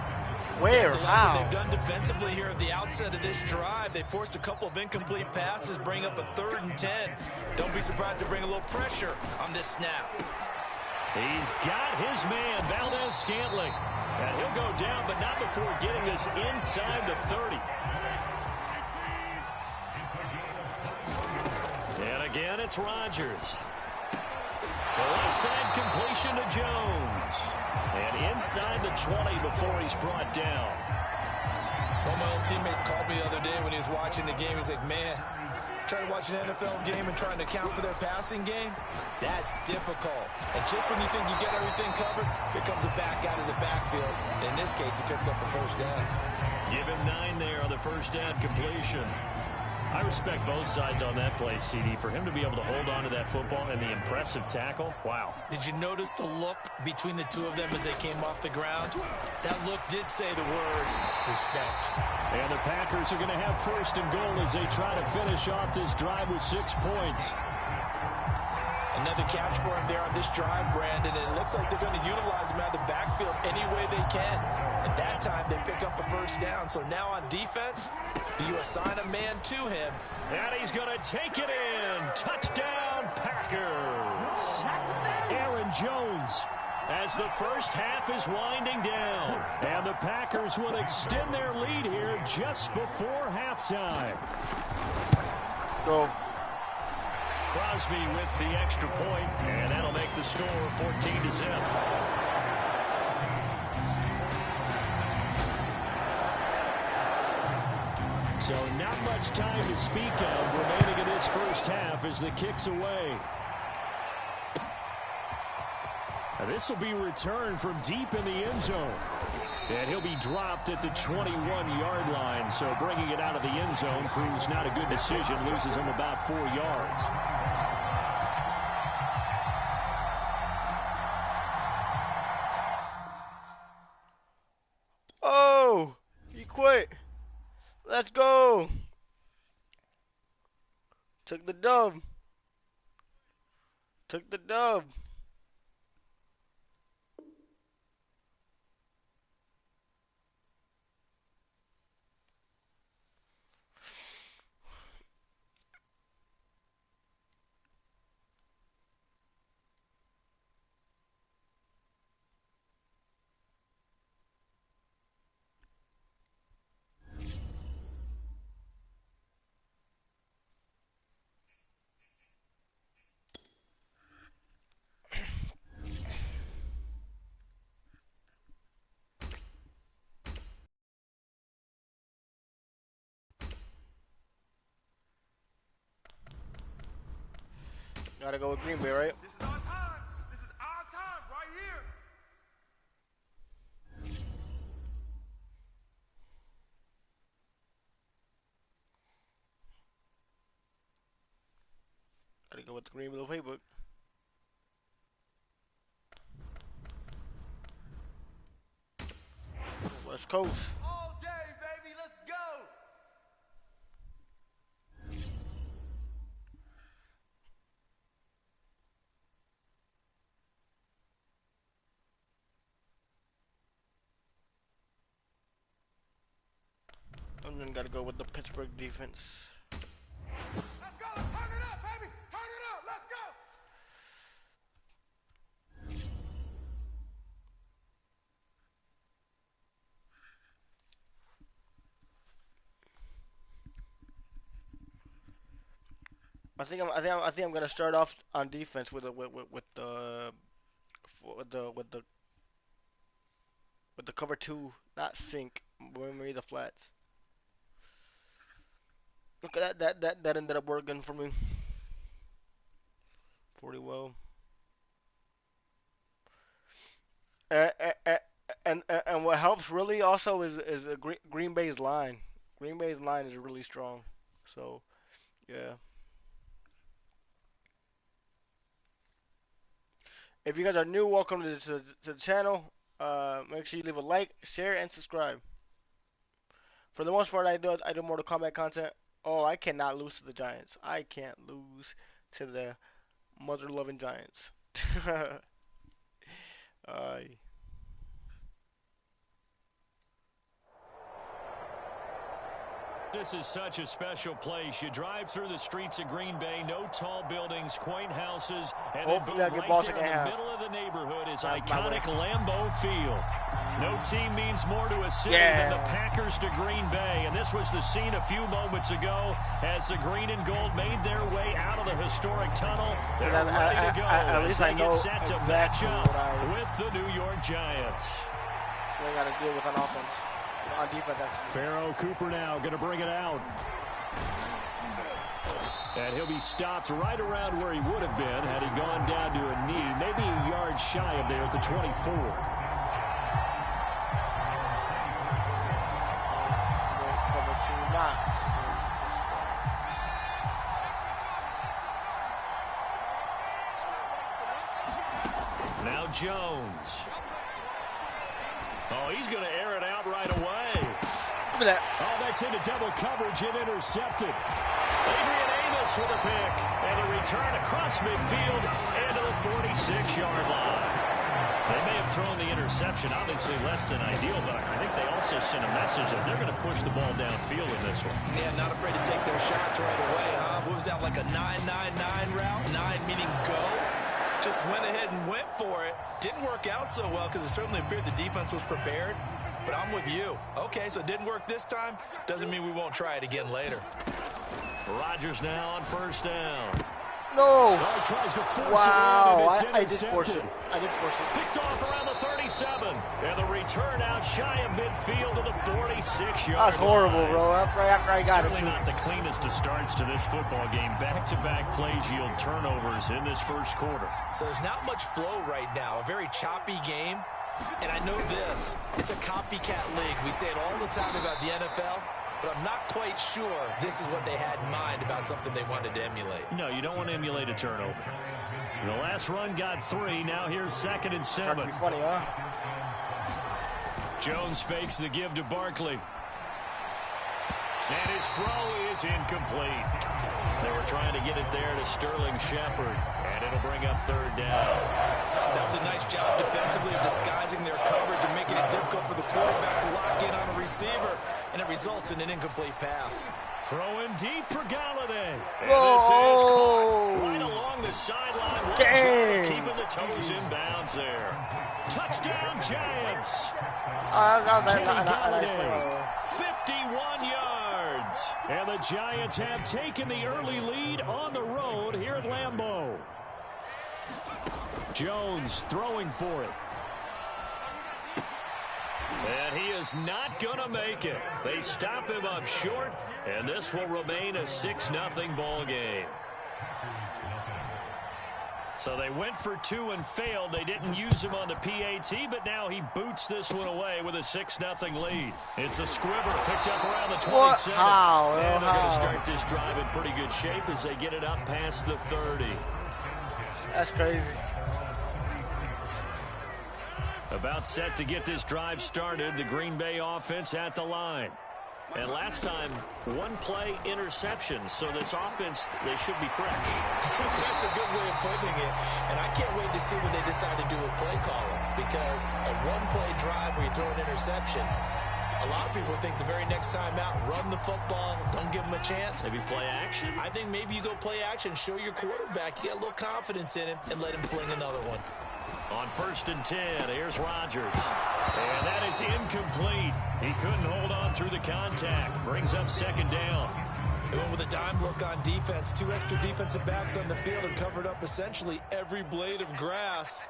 Where? How? What they've done defensively here at the outset of this drive, they forced a couple of incomplete passes, bring up a 3rd and 10. Don't be surprised to bring a little pressure on this snap. He's got his man, Valdez-Scantling. And he'll go down, but not before getting us inside the 30. And again, it's Rodgers. The left side completion to Jones. And inside the 20 before he's brought down. One of my old teammates called me the other day when he was watching the game. He's like, man, trying to watch an NFL game and trying to account for their passing game, that's difficult. And just when you think you get everything covered, here comes a back out of the backfield. In this case, he picks up a first down. Give him 9 there on the first down completion. I respect both sides on that play, CD. For him to be able to hold on to that football and the impressive tackle, wow. Did you notice the look between the two of them as they came off the ground? That look did say the word respect. And the Packers are going to have 1st and goal as they try to finish off this drive with 6 points. Another catch for him there on this drive, Brandon, and it looks like they're going to utilize him out of the backfield any way they can. At that time, they pick up a first down. So now on defense, you assign a man to him. And he's going to take it in. Touchdown, Packers. Aaron Jones as the first half is winding down. And the Packers will extend their lead here just before halftime. Go. Crosby with the extra point, and that'll make the score 14-0. So not much time to speak of remaining in this first half as the kick's away. Now this will be returned from deep in the end zone. And he'll be dropped at the 21-yard line. So bringing it out of the end zone proves not a good decision. Loses him about 4 yards. Oh, he quit. Let's go. Took the dub. Took the dub. Gotta go with Green Bay, right? This is our time. This is our time right here. Gotta go with the Green Bay playbook. West Coast. All day, baby. Let's go. And then gotta go with the Pittsburgh defense. Let's go. Turn it up, baby. Turn it up. Let's go. I think I'm gonna start off on defense with the with the with the with the cover two, not sink, but maybe the flats. Look at that ended up working for me pretty well. And and what helps really also is the Green Bay's line. Green Bay's line is really strong. So yeah. If you guys are new, welcome to the channel. Make sure you leave a like, share, and subscribe. For the most part, I do Mortal Kombat content. Oh, I cannot lose to the Giants. I can't lose to the mother-loving Giants. uh, This is such a special place. You drive through the streets of Green Bay, no tall buildings, quaint houses, and then boom, Hopefully I get right balls there second in the half. middle of the neighborhood is My way. iconic Lambeau Field. No team means more to a city Yeah. than the Packers to Green Bay, and this was the scene a few moments ago as the green and gold made their way out of the historic tunnel. They're ready to go at as least they I know get set to match exactly up what with the New York Giants. I got to deal with on offense, on defense actually. Pharaoh Cooper now going to bring it out. And he'll be stopped right around where he would have been had he gone down to a knee, maybe a yard shy of there at the 24. Cover two knocks. Now Jones. Oh, he's going to air it out right away. Look at that. Oh, that's into double coverage and intercepted. Adrian Amos with a pick. And a return across midfield and to the 46-yard line. They may have thrown the interception, obviously less than ideal, but I think they also sent a message that they're going to push the ball downfield in this one. Yeah, not afraid to take their shots right away, huh? What was that, like a 9-9-9 route? 9 meaning go? Just went ahead and went for it. Didn't work out so well because it certainly appeared the defense was prepared. But I'm with you. Okay, so it didn't work this time. Doesn't mean we won't try it again later. Rodgers now on first down. No. Oh, he tries to force Wow. it in, and I it's did force it. intercepted. I did force it. Picked off around the 37. And the return out shy of midfield to the 46-yard That was horrible, line. bro. After I got it. Certainly not the cleanest of starts to this football game. Back-to-back plays yield turnovers in this first quarter. So there's not much flow right now. A very choppy game. And I know this. It's a copycat league. We say it all the time about the NFL. But I'm not quite sure this is what they had in mind about something they wanted to emulate. No, you don't want to emulate a turnover. The last run got 3. Now here's 2nd and 7. Trying to be funny, huh? Jones fakes the give to Barkley. And his throw is incomplete. They were trying to get it there to Sterling Shepard. And it'll bring up third down. That was a nice job defensively of disguising their coverage and making it difficult for the quarterback to lock in on a receiver. And it results in an incomplete pass. Throwing deep for Galladay. And Whoa. this is caught right along the sideline. Dang. Keeping the toes in bounds there. Touchdown, Giants. Kenny Galladay, 51 yards. And the Giants have taken the early lead on the road here at Lambeau. Jones throwing for it. And he is not going to make it. They stop him up short, and this will remain a 6-0 ball game. So they went for 2 and failed. They didn't use him on the PAT, but now he boots this one away with a 6-0 lead. It's a squibber picked up around the 27. And they're going to start this drive in pretty good shape as they get it up past the 30. That's crazy. About set to get this drive started, the Green Bay offense at the line. And last time, 1-play interception, so this offense, they should be fresh. That's a good way of putting it. And I can't wait to see what they decide to do with play calling, because a 1-play drive where you throw an interception, a lot of people think the very next time out, run the football, don't give them a chance. Maybe play action? I think maybe you go play action, show your quarterback, you get a little confidence in him, and let him fling another one. On 1st and 10, here's Rodgers. And that is incomplete. He couldn't hold on through the contact. Brings up 2nd down. They went with a dime look on defense. 2 extra defensive backs on the field and covered up essentially every blade of grass.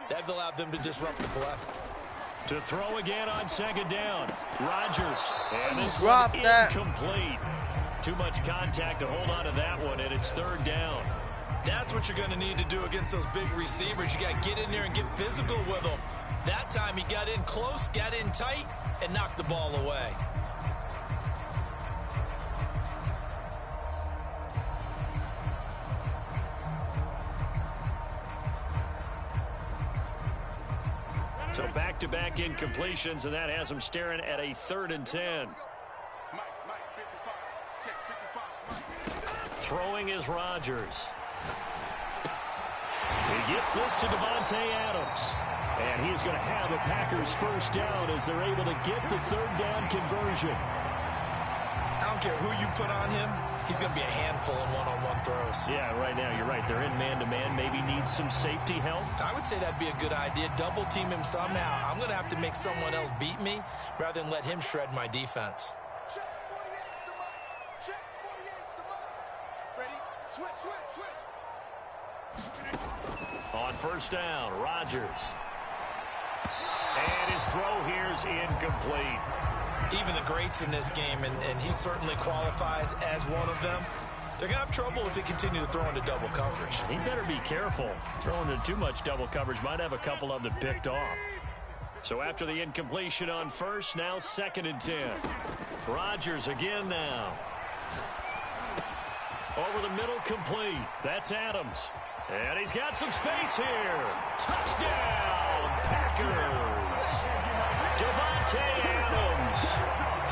That allowed them to disrupt the play. To throw again on 2nd down. Rodgers. And this Drop one that. incomplete. Too much contact to hold on to that one, and it's 3rd down. That's what you're going to need to do against those big receivers. You got to get in there and get physical with them. That time he got in close, got in tight, and knocked the ball away. So back-to-back incompletions, and that has them staring at a 3rd and 10. Throwing is Rodgers. He gets this to Davante Adams. And he is going to have a Packers 1st down as they're able to get the 3rd down conversion. I don't care who you put on him. He's going to be a handful in one-on-one throws. Yeah, right now, you're right. They're in man-to-man. Maybe needs some safety help. I would say that'd be a good idea. Double team him somehow. I'm going to have to make someone else beat me rather than let him shred my defense. Check 48 the mic. Check 48 the mic. Ready? Switch, switch, switch. On 1st down, Rodgers. And his throw here is incomplete. Even the greats in this game, and he certainly qualifies as one of them, they're going to have trouble if they continue to throw into double coverage. He better be careful. Throwing into too much double coverage might have a couple of them picked off. So after the incompletion on 1st, now 2nd and 10. Rodgers again now. Over the middle, complete. That's Adams. And he's got some space here. Touchdown, Packers. Davante Adams,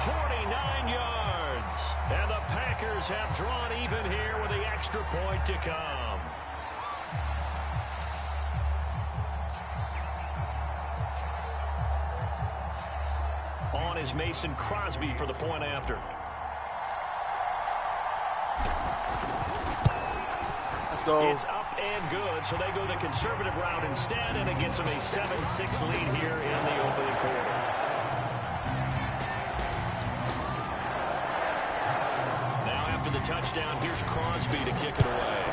49 yards. And the Packers have drawn even here with the extra point to come. On is Mason Crosby for the point after. Go. It's up and good, so they go the conservative route instead, and it gets them a 7-6 lead here in the opening quarter. Now after the touchdown, here's Crosby to kick it away.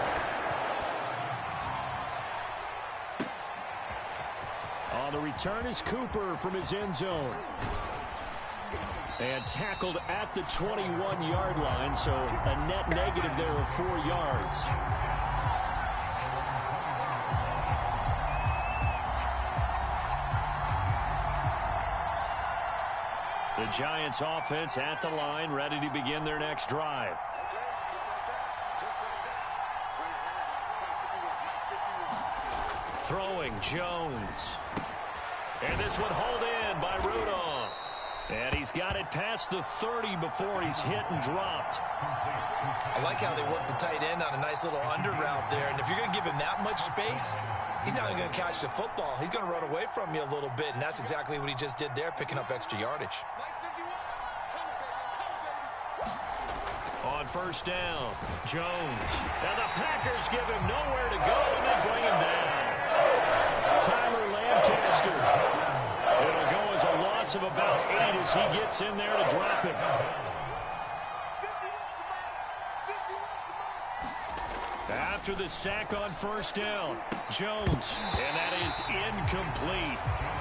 On the return is Cooper from his end zone. And tackled at the 21-yard line, so a net negative there of 4 yards. The Giants offense at the line, ready to begin their next drive. Throwing Jones. And this one hauled in by Rudolph. And he's got it past the 30 before he's hit and dropped. I like how they work the tight end on a nice little under route there. And if you're going to give him that much space, he's not going to catch the football. He's going to run away from you a little bit, and that's exactly what he just did there, picking up extra yardage. On first down, Jones. And the Packers give him nowhere to go, and they bring him down. Tyler Lancaster. It'll go as a loss of about 8 as he gets in there to drop it. After the sack on first down, Jones, and that is incomplete.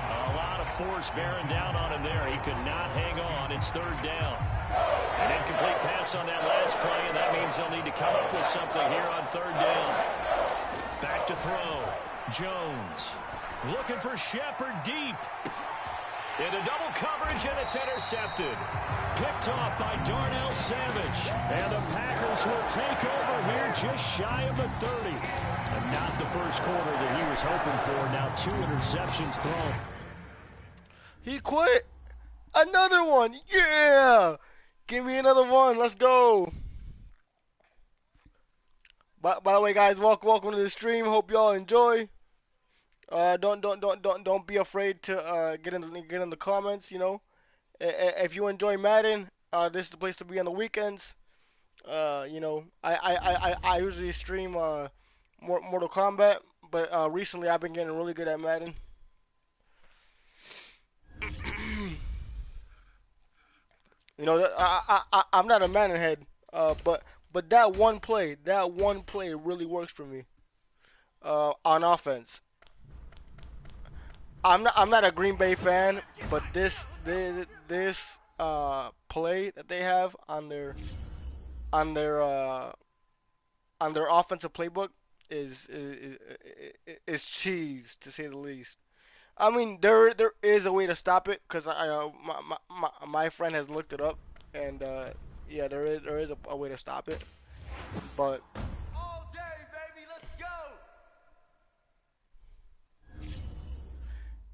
A lot of force bearing down on him there. He could not hang on. It's third down. An incomplete pass on that last play, and that means they'll need to come up with something here on third down. Back to throw. Jones looking for Shepard deep. Into double coverage, and it's intercepted. Picked off by Darnell Savage. And the Packers will take over here just shy of the 30. And not the first quarter that he was hoping for. Now 2 interceptions thrown. He quit. Another one. Yeah. Give me another one. Let's go. By the way, guys, welcome to the stream. Hope y'all enjoy. Don't be afraid to get in the comments. You know, if you enjoy Madden, this is the place to be on the weekends. You know, I usually stream Mortal Kombat, but recently I've been getting really good at Madden. You know, I'm not a Madden head, but that one play really works for me on offense. I'm not a Green Bay fan, but this play that they have on their offensive playbook is cheese, to say the least. I mean, there is a way to stop it, because my friend has looked it up, and yeah, there is a way to stop it, but All day, baby, let's go.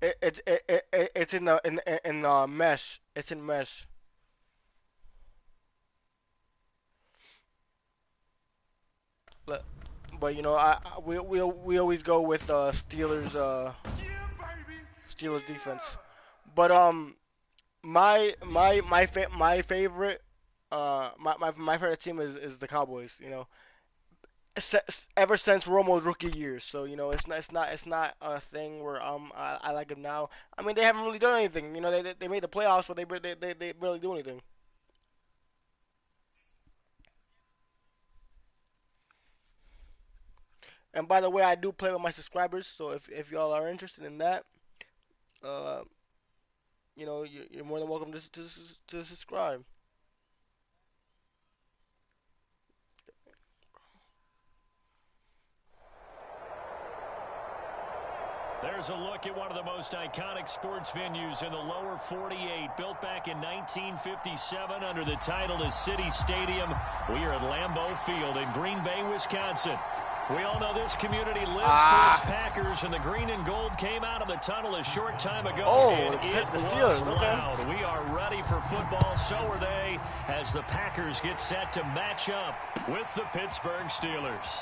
it's in the mesh. It's in mesh. But you know, we always go with Steelers Steelers defense. But my favorite my favorite team is the Cowboys. You know, ever since Romo's rookie year. So you know, it's not a thing where I like him now. I mean, they haven't really done anything. You know, they made the playoffs, but they barely do anything. And by the way, I do play with my subscribers, so if y'all are interested in that, uh, you know, you're more than welcome to subscribe. There's a look at one of the most iconic sports venues in the lower 48, built back in 1957 under the title of City Stadium. We are at Lambeau Field in Green Bay, Wisconsin. We all know this community lives for its Packers, and the green and gold came out of the tunnel a short time ago. Oh, and it the was Steelers, loud. We are ready for football, so are they, as the Packers get set to match up with the Pittsburgh Steelers.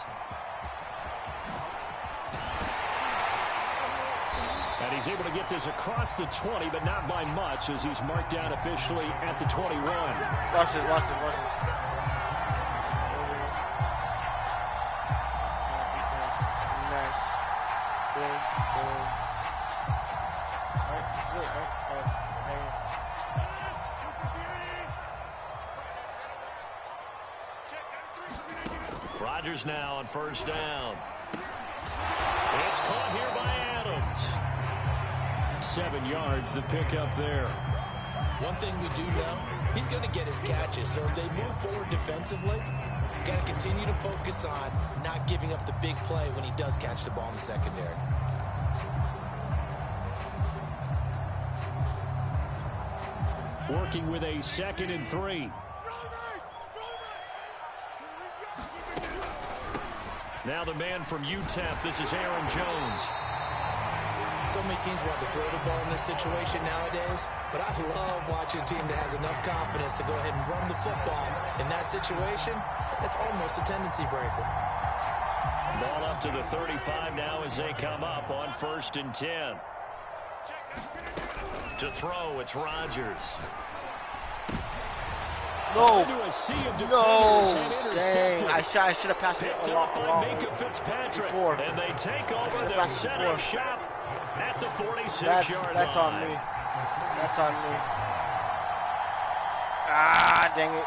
And he's able to get this across the 20, but not by much, as he's marked down officially at the 21. Watch this. Rodgers now on first down. It's caught here by Adams. 7 yards, the pickup there. One thing we do know, he's going to get his catches. So as they move forward defensively, got to continue to focus on not giving up the big play when he does catch the ball in the secondary. Working with a 2nd and 3. Now the man from UTEP, this is Aaron Jones. So many teams want to throw the ball in this situation nowadays, but I love watching a team that has enough confidence to go ahead and run the football. In that situation, that's almost a tendency breaker. Ball up to the 35 now as they come up on 1st and 10. To throw, it's Rodgers. No. Into a sea of defenders No. and Dang. intercepted. I should have passed it Picked a up lot by long. Minka Fitzpatrick. Before. And they take over. Should've They'll passed set before. up shop at the 46-yard line. That's on me. That's on me. Ah, dang it.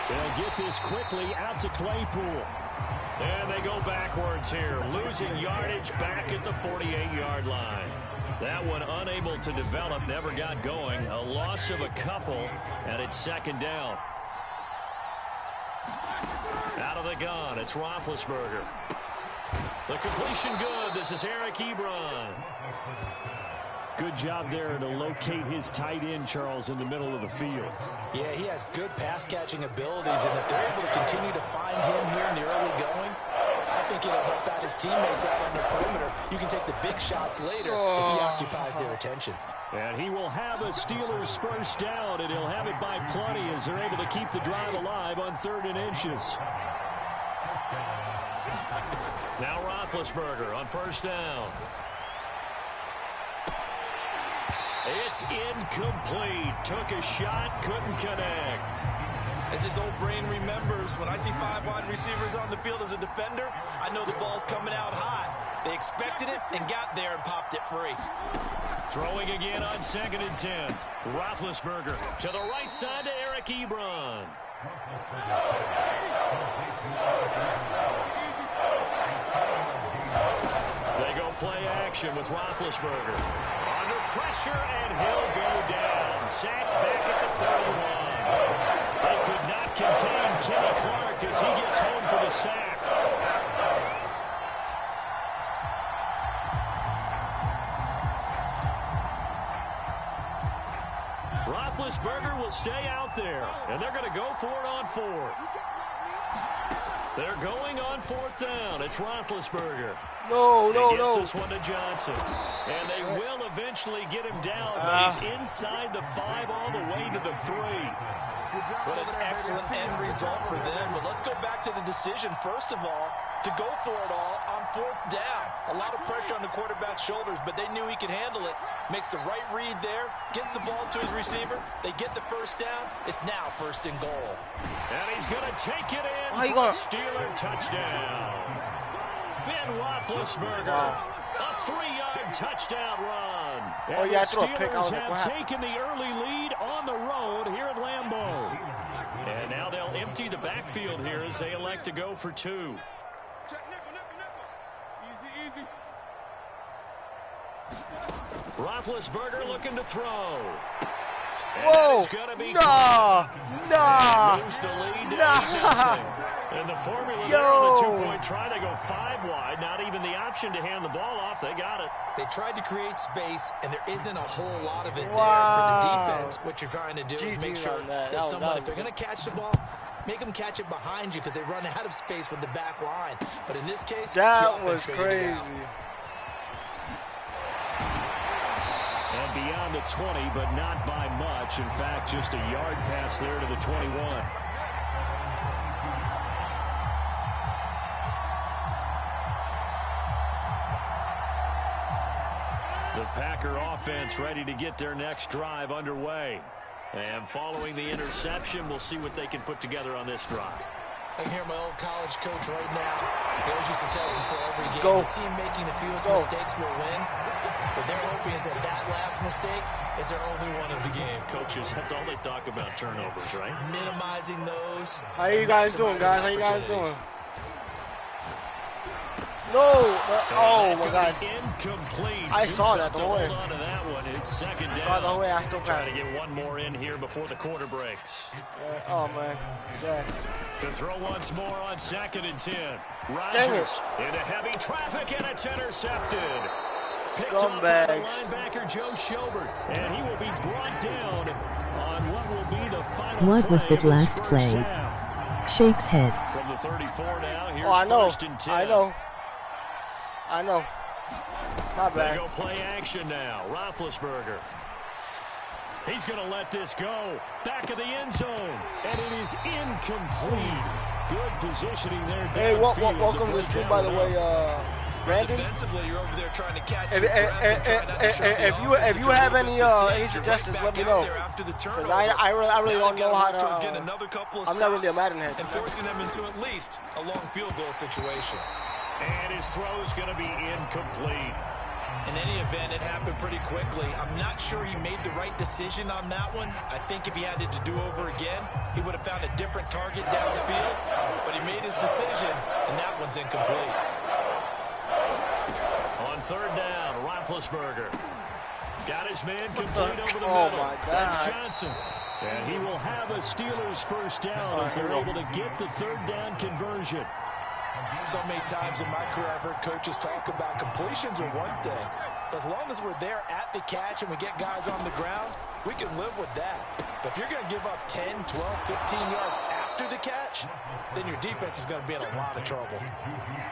They'll get this quickly out to Claypool. And they go backwards here, losing yardage back at the 48-yard line. That one unable to develop, never got going. A loss of a couple, and it's 2nd down. Out of the gun, it's Roethlisberger. The completion good. This is Eric Ebron. Good job there to locate his tight end, Charles, in the middle of the field. Yeah, he has good pass-catching abilities, and if they're able to continue to find him here in the early going, I think it'll help out his teammates out on the perimeter. You can take the big shots later if he occupies their attention. And he will have a Steelers 1st down, and he'll have it by plenty as they're able to keep the drive alive on 3rd and inches. Now Roethlisberger on 1st down. It's incomplete. Took a shot, couldn't connect. As his old brain remembers, when I see 5 wide receivers on the field as a defender, I know the ball's coming out hot. They expected it and got there and popped it free. Throwing again on 2nd and 10. Roethlisberger to the right side to Eric Ebron. They go play action with Roethlisberger. Under pressure, and he'll go down. Sacked back at the 31. They could not contain Kenny Clark as he gets home for the sack. Roethlisberger will stay out there, and they're going to go for it on 4th. They're going on 4th down. It's Roethlisberger. No. He gets this one to Johnson. And they will eventually get him down, but he's inside the 5 all the way to the 3. What an excellent end result for them. But let's go back to the decision, first of all, to go for it all on 4th down. A lot of pressure on the quarterback's shoulders, but they knew he could handle it. Makes the right read there, gets the ball to his receiver. They get the 1st down. It's now 1st and goal. And he's going to take it in Oh, for a Steeler touchdown. Ben Roethlisberger, a 3-yard touchdown run. And Oh, yeah, I the threw a pick. I was Steelers like, what have happened? taken the early lead on the road here at Lambeau. And now they'll empty the backfield here as they elect to go for 2. Roethlisberger looking to throw. Whoa! Nah! Moves the lead down. And the formula there on the 2-point try, they go 5 wide. Not even the option to hand the ball off. They got it. They tried to create space, and there isn't a whole lot of it there Wow. for the defense. What you're trying to do is make GG sure on that. that someone, That if they're was going to catch the ball, make them catch it behind you because they run out of space with the back line. But in this case, the That offense was figured it crazy. out. And beyond the 20, but not by much. In fact, just a yard pass there to the 21. The Packer offense ready to get their next drive underway. And following the interception, we'll see what they can put together on this drive. I can hear my old college coach right now. He always used to tell us before every game, Go. the team making the fewest Go. mistakes will win. What they're hoping is that that last mistake is their only one of the game. Coaches, that's all they talk about, turnovers, right? Minimizing those. How you guys doing, guys? How you guys doing? No! Oh my God! Incomplete. I saw Too that tough the to whole way. hold on to that one. It's 2nd down. I saw the whole way. I still Trying passed to it. get one more in here before the quarter breaks. Oh man! Yeah. To throw once more on 2nd and 10. Dang Rodgers into heavy traffic, and it's intercepted. Picked up by the Scumbags. linebacker Joe Schobert, and he will be brought down on what will be the final What was that last play? Shakes head. From the 34 now, here's Oh, I know. first and 10. I know. My They bad. go play action now. Roethlisberger. He's going to let this go. Back of the end zone. And it is incomplete. Good positioning there. Hey, welcome to the stream, by the way, Brandon. Defensively, you're over there trying to catch If, your breath and trying not to show the if you have any suggestions, let me know. Because I really don't know how to. I'm not really a Madden head. And forcing them into at least a long field goal situation. And his throw is going to be incomplete. In any event, it happened pretty quickly. I'm not sure he made the right decision on that one. I think if he had it to do over again, he would have found a different target downfield. But he made his decision, and that one's incomplete. On third down, Roethlisberger. Got his man complete over the middle. Oh, my God. That's Johnson. And he will have a Steelers first down as they're able to get the third down conversion. So many times in my career, I've heard coaches talk about completions are one thing. But as long as we're there at the catch and we get guys on the ground, we can live with that. But if you're going to give up 10, 12, 15 yards after the catch, then your defense is going to be in a lot of trouble.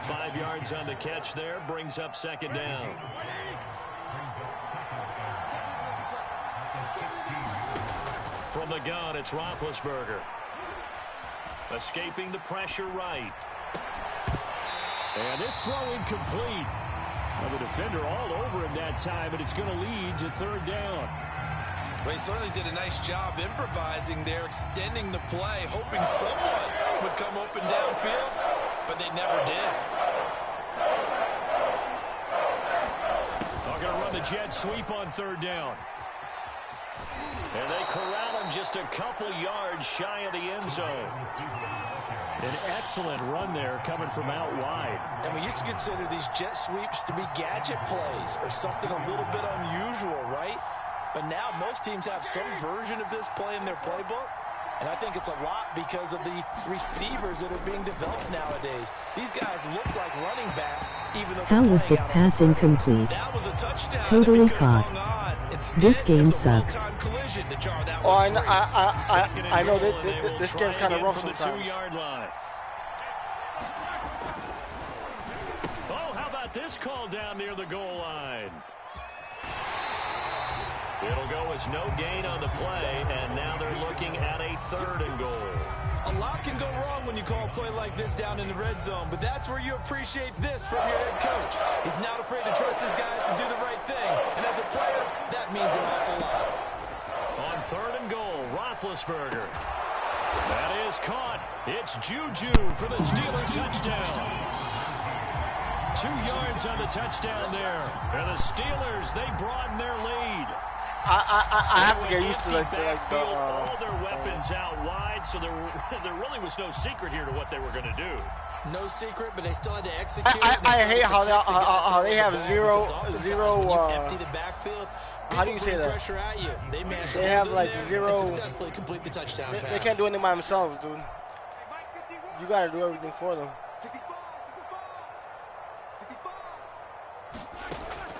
5 yards on the catch there brings up second down. From the gun, it's Roethlisberger. Escaping the pressure right. And this throw incomplete. Well, the defender all over him that time, and it's going to lead to third down. Well, he certainly did a nice job improvising there, extending the play, hoping someone would come open downfield, but they never did. They're going to run the jet sweep on third down. And they corral him just a couple yards shy of the end zone. An excellent run there coming from out wide. And we used to consider these jet sweeps to be gadget plays or something a little bit unusual, right? But now most teams have some version of this play in their playbook. And I think it's a lot because of the receivers that are being developed nowadays. These guys look like running backs, even though How was the pass incomplete? that was a touchdown. Totally caught. This game sucks. Oh, I know this game's kind of rough sometimes. Oh, how about this call down near the goal line? It'll go as no gain on the play, and now they're looking at a third and goal. A lot can go wrong when you call a play like this down in the red zone, but that's where you appreciate this from your head coach. He's not afraid to trust his guys to do the right thing, and as a player, that means an awful lot. On third and goal, Roethlisberger. That is caught. It's Juju for the Steelers touchdown. 2 yards on the touchdown there. And the Steelers, they broaden their lead. I have to get used to all their weapons out wide, so there really was no secret here to what they were going to do. No secret, but they still had to execute. I hate how they have zero. Empty the backfield. How do you say that? Pressure at you. They have like zero. Successfully complete the touchdown pass. They can't do anything by themselves, dude. You gotta do everything for them.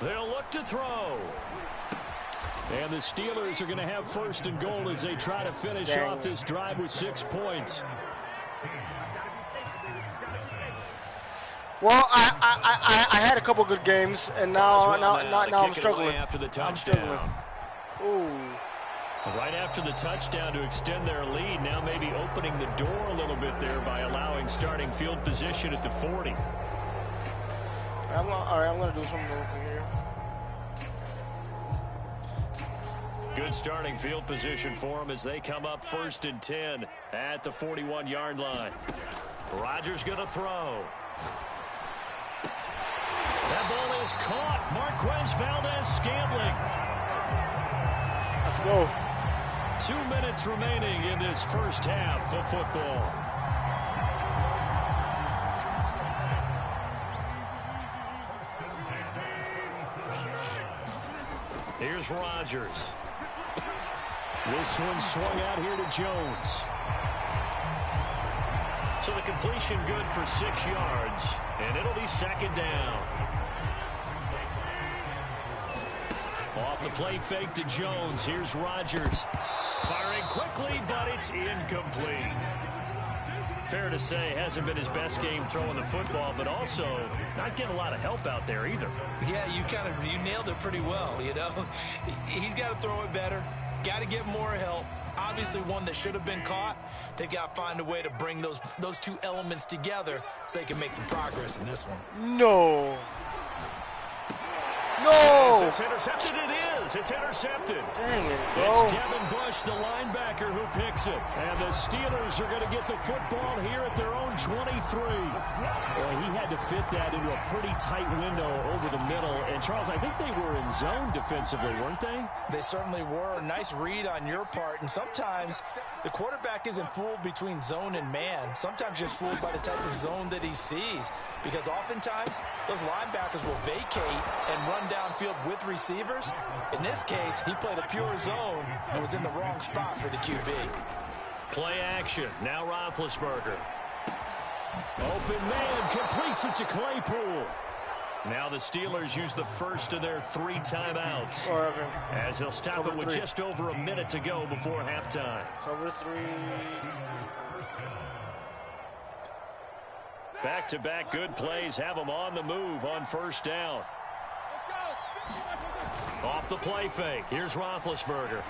They'll look to throw. And the Steelers are going to have first and goal as they try to finish off this drive with 6 points. Well, I had a couple good games, and now I'm struggling. After the touchdown. Ooh. Right after the touchdown to extend their lead, now maybe opening the door a little bit there by allowing starting field position at the 40. All right, I'm going to do something over here. Good starting field position for them as they come up first and 10 at the 41-yard line. Rodgers going to throw. That ball is caught. Marquez Valdez-Scantling. Let's go. 2 minutes remaining in this first half of football. Here's Rodgers. This one swung out here to Jones. So the completion good for 6 yards, and it'll be second down. Off the play fake to Jones. Here's Rodgers. Firing quickly, but it's incomplete. Fair to say, hasn't been his best game throwing the football, but also not getting a lot of help out there either. Yeah, you nailed it pretty well, you know. He's got to throw it better, got to get more help. Obviously one that should have been caught. They've got to find a way to bring those two elements together so they can make some progress in this one. No. Is No. this intercepted? It is. It's intercepted. Dang it, bro. It's Devin Bush, the linebacker, who picks it. And the Steelers are going to get the football here at their own 23. Boy, he had to fit that into a pretty tight window over the middle. And, Charles, I think they were in zone defensively, weren't they? They certainly were. Nice read on your part. And sometimes the quarterback isn't fooled between zone and man. Sometimes just fooled by the type of zone that he sees. Because oftentimes those linebackers will vacate and run downfield with receivers. In this case, he played a pure zone and was in the wrong spot for the QB. Play action. Now Roethlisberger. Open man, completes it to Claypool. Now the Steelers use the first of their 3 timeouts. As they'll stop it with just over a minute to go before halftime. Cover 3. Back-to-back good plays have them on the move on first down. Off the play fake. Here's Roethlisberger.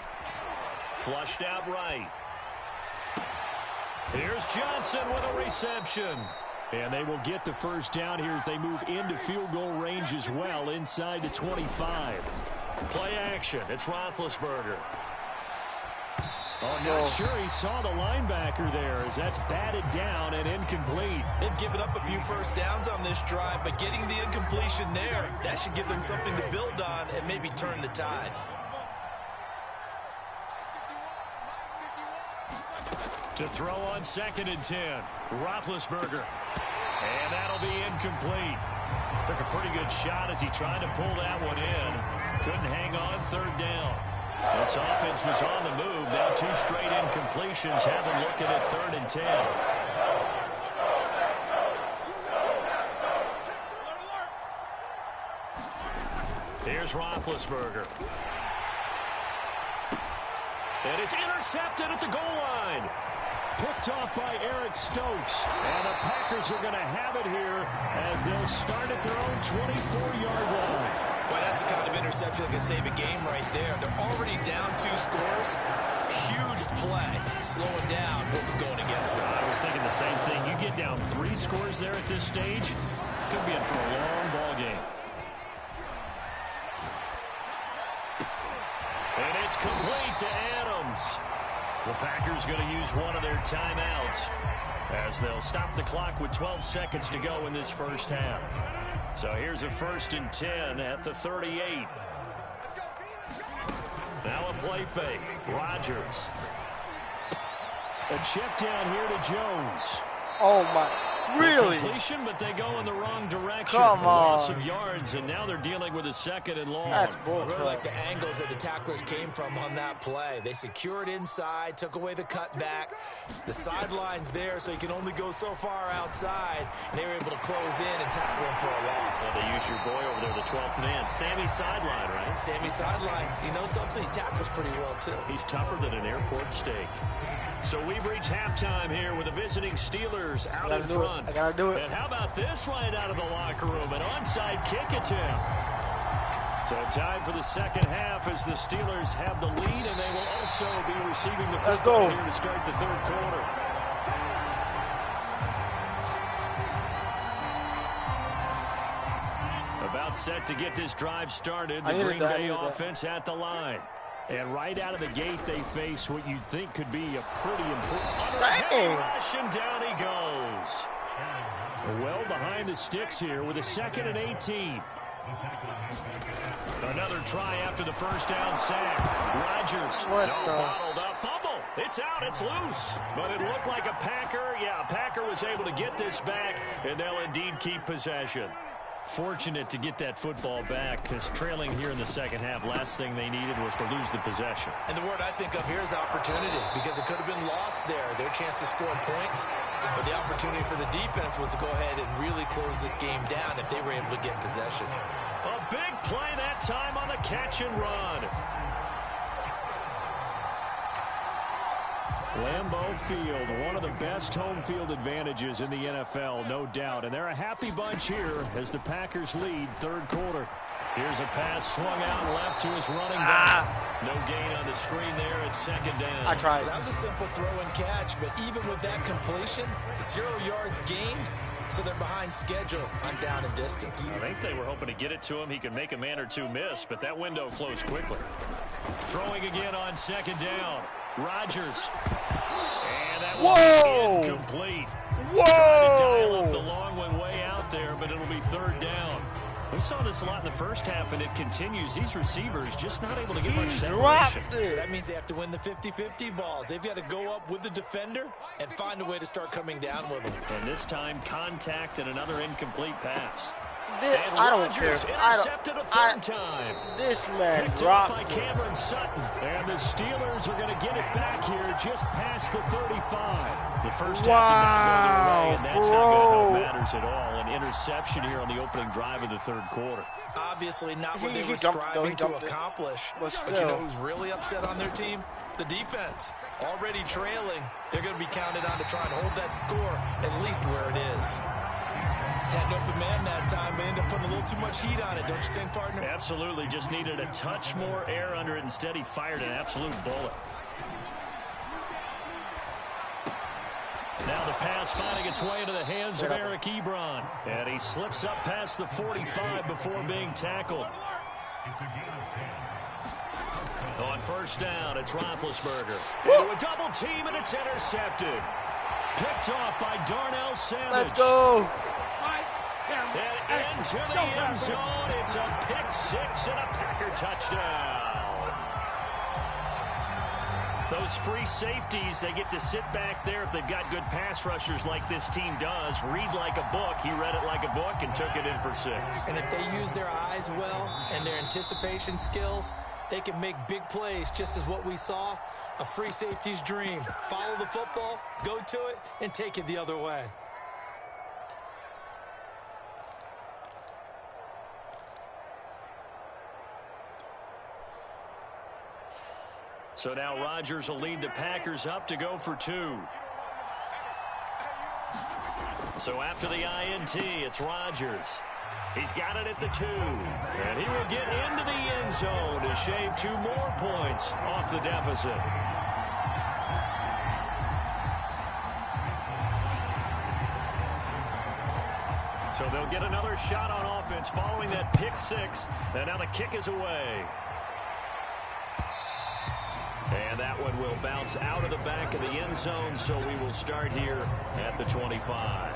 Flushed out right. Here's Johnson with a reception. And they will get the first down here as they move into field goal range as well, inside the 25. Play action. It's Roethlisberger. Oh, not sure he saw the linebacker there as that's batted down and incomplete. They've given up a few first downs on this drive, but getting the incompletion there, that should give them something to build on and maybe turn the tide. To throw on 2nd and 10. Roethlisberger. And that'll be incomplete. Took a pretty good shot as he tried to pull that one in. Couldn't hang on 3rd down. This offense was on the move. Now 2 straight incompletions have them looking at 3rd and 10. Here's Roethlisberger. And it's intercepted at the goal line. Picked off by Eric Stokes. And the Packers are going to have it here as they'll start at their own 24-yard line. Boy, that's the kind of interception that can save a game right there. They're already down 2 scores. Huge play, slowing down what was going against them. I was thinking the same thing. You get down 3 scores there at this stage, could be in for a long ball game. And it's complete to Adams. The Packers going to use one of their timeouts as they'll stop the clock with 12 seconds to go in this first half. So here's a 1st and 10 at the 38. Now a play fake. Rodgers. A check down here to Jones. Oh, my. Really? Completion, but they go in the wrong direction. Come on. Loss of yards, and now they're dealing with a 2nd and long. That's I bull really crap. like the angles that the tacklers came from on that play. They secured inside, took away the cutback. The sideline's there, so you can only go so far outside. And they were able to close in and tackle him for a loss. Well, they use your boy over there, the 12th man. Sammy sideline, right? Sammy sideline. You know something? He tackles pretty well, too. He's tougher than an airport steak. So we've reached halftime here with the visiting Steelers out in front. I gotta do it. And how about this right out of the locker room? An onside kick attempt. So time for the second half as the Steelers have the lead, and they will also be receiving the football here to start the 3rd quarter. About set to get this drive started. The Green Bay offense at the line. And right out of the gate, they face what you'd think could be a pretty important rush, and down he goes. Well behind the sticks here with a 2nd and 18. Another try after the first down sack. Rodgers, bottled up, fumble. It's out, it's loose. But it looked like a Packer was able to get this back, and they'll indeed keep possession. Fortunate to get that football back because trailing here in the second half, last thing they needed was to lose the possession. And the word I think of here is opportunity because it could have been lost there, their chance to score points. But the opportunity for the defense was to go ahead and really close this game down if they were able to get possession. A big play that time on the catch and run. Lambeau Field, one of the best home field advantages in the NFL, no doubt. And they're a happy bunch here as the Packers lead third quarter. Here's a pass swung out left to his running back. No gain on the screen there at second down. I tried. That was a simple throw and catch, but even with that completion, 0 yards gained, so they're behind schedule on down and distance. I think they were hoping to get it to him. He could make a man or two miss, but that window closed quickly. Throwing again on second down. Rodgers. And that was incomplete. Whoa! Trying to dial up the long one way out there, but it'll be third down. We saw this a lot in the first half, and it continues. These receivers just not able to get much separation. So that means they have to win the 50-50 balls. They've got to go up with the defender and find a way to start coming down with them. And this time, contact and another incomplete pass. I don't care. Intercepted a third time. This man Picked up by Cameron Sutton. And the Steelers are going to get it back here just past the 35. The first half did not go their way, and that's not going to help matters at all. An interception here on the opening drive of the third quarter. Obviously not what they were striving to accomplish. But you know who's really upset on their team? The defense. Already trailing. They're going to be counted on to try and hold that score at least where it is. Had an open man that time, but ended up putting a little too much heat on it, don't you think, partner? Absolutely. Just needed a touch more air under it. Instead, he fired an absolute bullet. Now the pass finding its way into the hands of Eric Ebron. And he slips up past the 45 before being tackled. On first down, it's Roethlisberger. Into a double team, and it's intercepted. Picked off by Darnell Savage. Let's go. And into the end zone. It's a pick six and a Packer touchdown. Those free safeties, they get to sit back there if they've got good pass rushers like this team does. Read like a book. He read it like a book and took it in for 6. And if they use their eyes well and their anticipation skills, they can make big plays, just as what we saw. A free safety's dream. Follow the football, go to it, and take it the other way. So now Rodgers will lead the Packers up to go for 2. So after the INT, it's Rodgers. He's got it at the 2. And he will get into the end zone to shave 2 more points off the deficit. So they'll get another shot on offense following that pick 6. And now the kick is away. And that one will bounce out of the back of the end zone, so we will start here at the 25.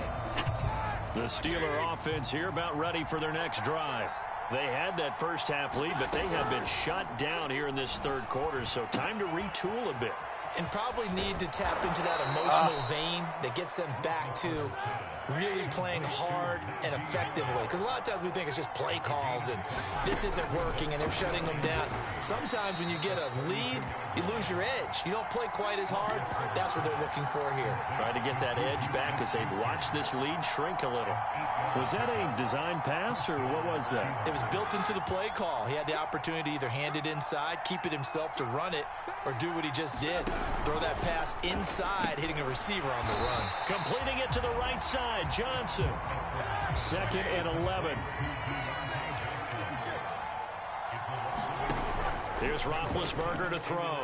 The Steeler offense here about ready for their next drive. They had that first half lead, but they have been shut down here in this third quarter, so time to retool a bit. And probably need to tap into that emotional vein that gets them back to really playing hard and effectively. Because a lot of times we think it's just play calls and this isn't working and they're shutting them down. Sometimes when you get a lead, you lose your edge. You don't play quite as hard. That's what they're looking for here. Try to get that edge back as they've watched this lead shrink a little. Was that a design pass or what was that? It was built into the play call. He had the opportunity to either hand it inside, keep it himself to run it, or do what he just did. Throw that pass inside, hitting a receiver on the run. Completing it to the right side, Johnson. 2nd and 11. Here's Roethlisberger to throw.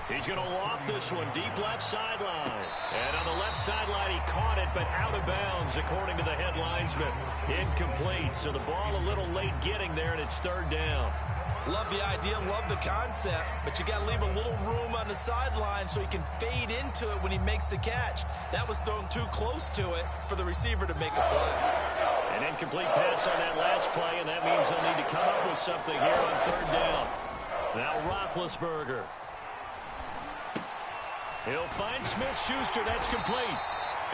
He's going to loft this one deep left sideline. And on the left sideline, he caught it, but out of bounds, according to the head linesman. Incomplete, so the ball a little late getting there, and it's 3rd down. Love the idea, love the concept, but you got to leave a little room on the sideline so he can fade into it when he makes the catch. That was thrown too close to it for the receiver to make a play. An incomplete pass on that last play, and that means they'll need to come up with something here on 3rd down. Now Roethlisberger. He'll find Smith-Schuster. That's complete.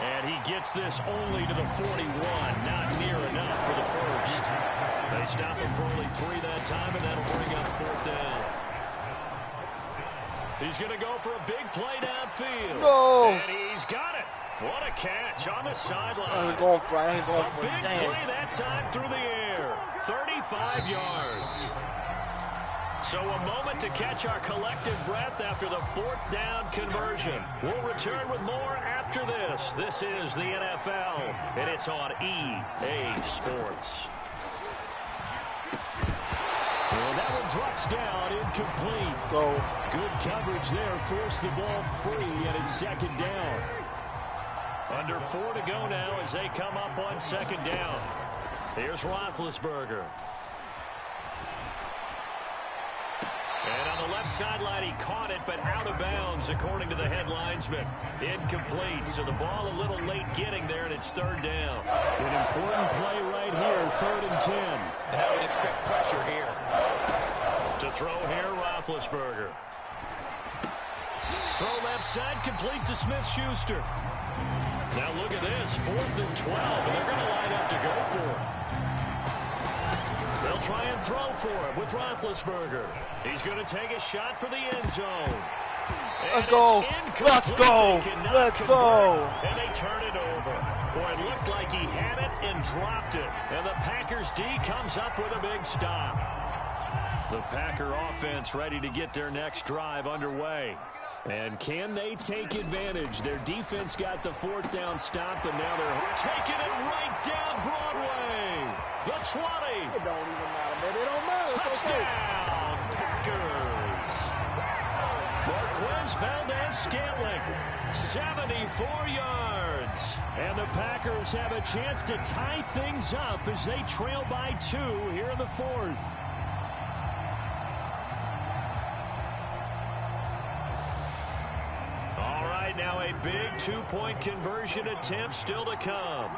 And he gets this only to the 41. Not near enough for the first. They stop him for only 3 that time, and that'll bring up 4th down. He's going to go for a big play downfield. No. And he's got it. What a catch on the sideline. Oh, he's going for it. He's going for it. Big play that time through the air. 35 yards. So a moment to catch our collective breath after the 4th down conversion. We'll return with more after this. This is the NFL, and it's on EA Sports. And that one drops down, incomplete. Go. Good coverage there, forced the ball free, and it's 2nd down. Under 4 to go now as they come up on 2nd down. Here's Roethlisberger. And on the left sideline, he caught it, but out of bounds, according to the head linesman. Incomplete, so the ball a little late getting there, and it's 3rd down. An important play right here, 3rd and 10. And I would expect pressure here. To throw here, Roethlisberger. Throw left side, complete to Smith-Schuster. Now look at this, 4th and 12, and they're going to line up to go for it. They'll try and throw for it with Roethlisberger. He's going to take a shot for the end zone. Let's go. Let's go. Let's go. And they turn it over. Boy, it looked like he had it and dropped it. And the Packers D comes up with a big stop. The Packer offense ready to get their next drive underway. And can they take advantage? Their defense got the 4th down stop, and now they're taking it right down Broadway. The 20. It don't even matter, man. It don't matter. Touchdown, Packers. Marquez Valdez-Scantling, 74 yards. And the Packers have a chance to tie things up as they trail by 2 here in the 4th. All right, now a big 2-point conversion attempt still to come.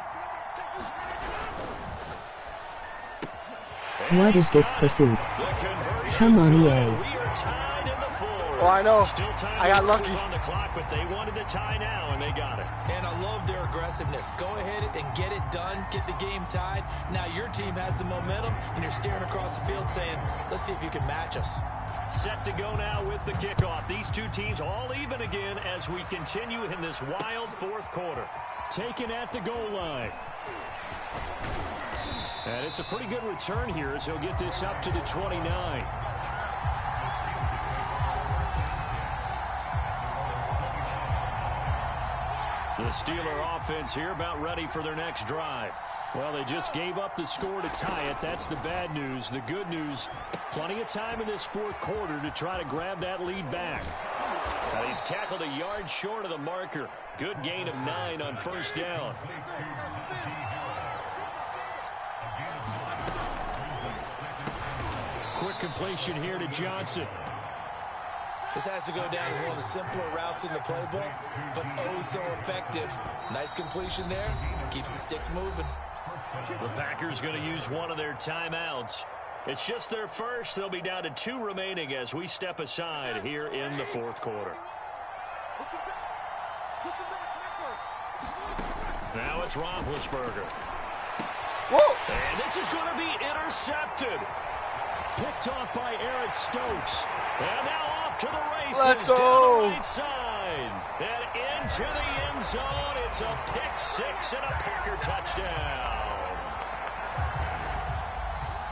What is this pursuit? Come on, EA. Oh, I know. I got lucky. On the clock, but they wanted to tie now, and they got it. And I love their aggressiveness. Go ahead and get it done. Get the game tied. Now your team has the momentum, and you're staring across the field saying, let's see if you can match us. Set to go now with the kickoff. These two teams all even again as we continue in this wild 4th quarter. Taken at the goal line. And it's a pretty good return here as he'll get this up to the 29. The Steeler offense here about ready for their next drive. Well, they just gave up the score to tie it. That's the bad news. The good news, plenty of time in this 4th quarter to try to grab that lead back. Now he's tackled a yard short of the marker. Good gain of 9 on 1st down. Quick completion here to Johnson. This has to go down as one of the simpler routes in the playbook, but oh so effective. Nice completion there. Keeps the sticks moving. The Packers going to use one of their timeouts. It's just their first. They'll be down to 2 remaining as we step aside here in the 4th quarter. Now it's Roethlisberger. Whoa! And this is going to be intercepted. Picked off by Eric Stokes. And now off to the races. Let's go. Down the right side. And into the end zone. It's a pick 6 and a Packer touchdown.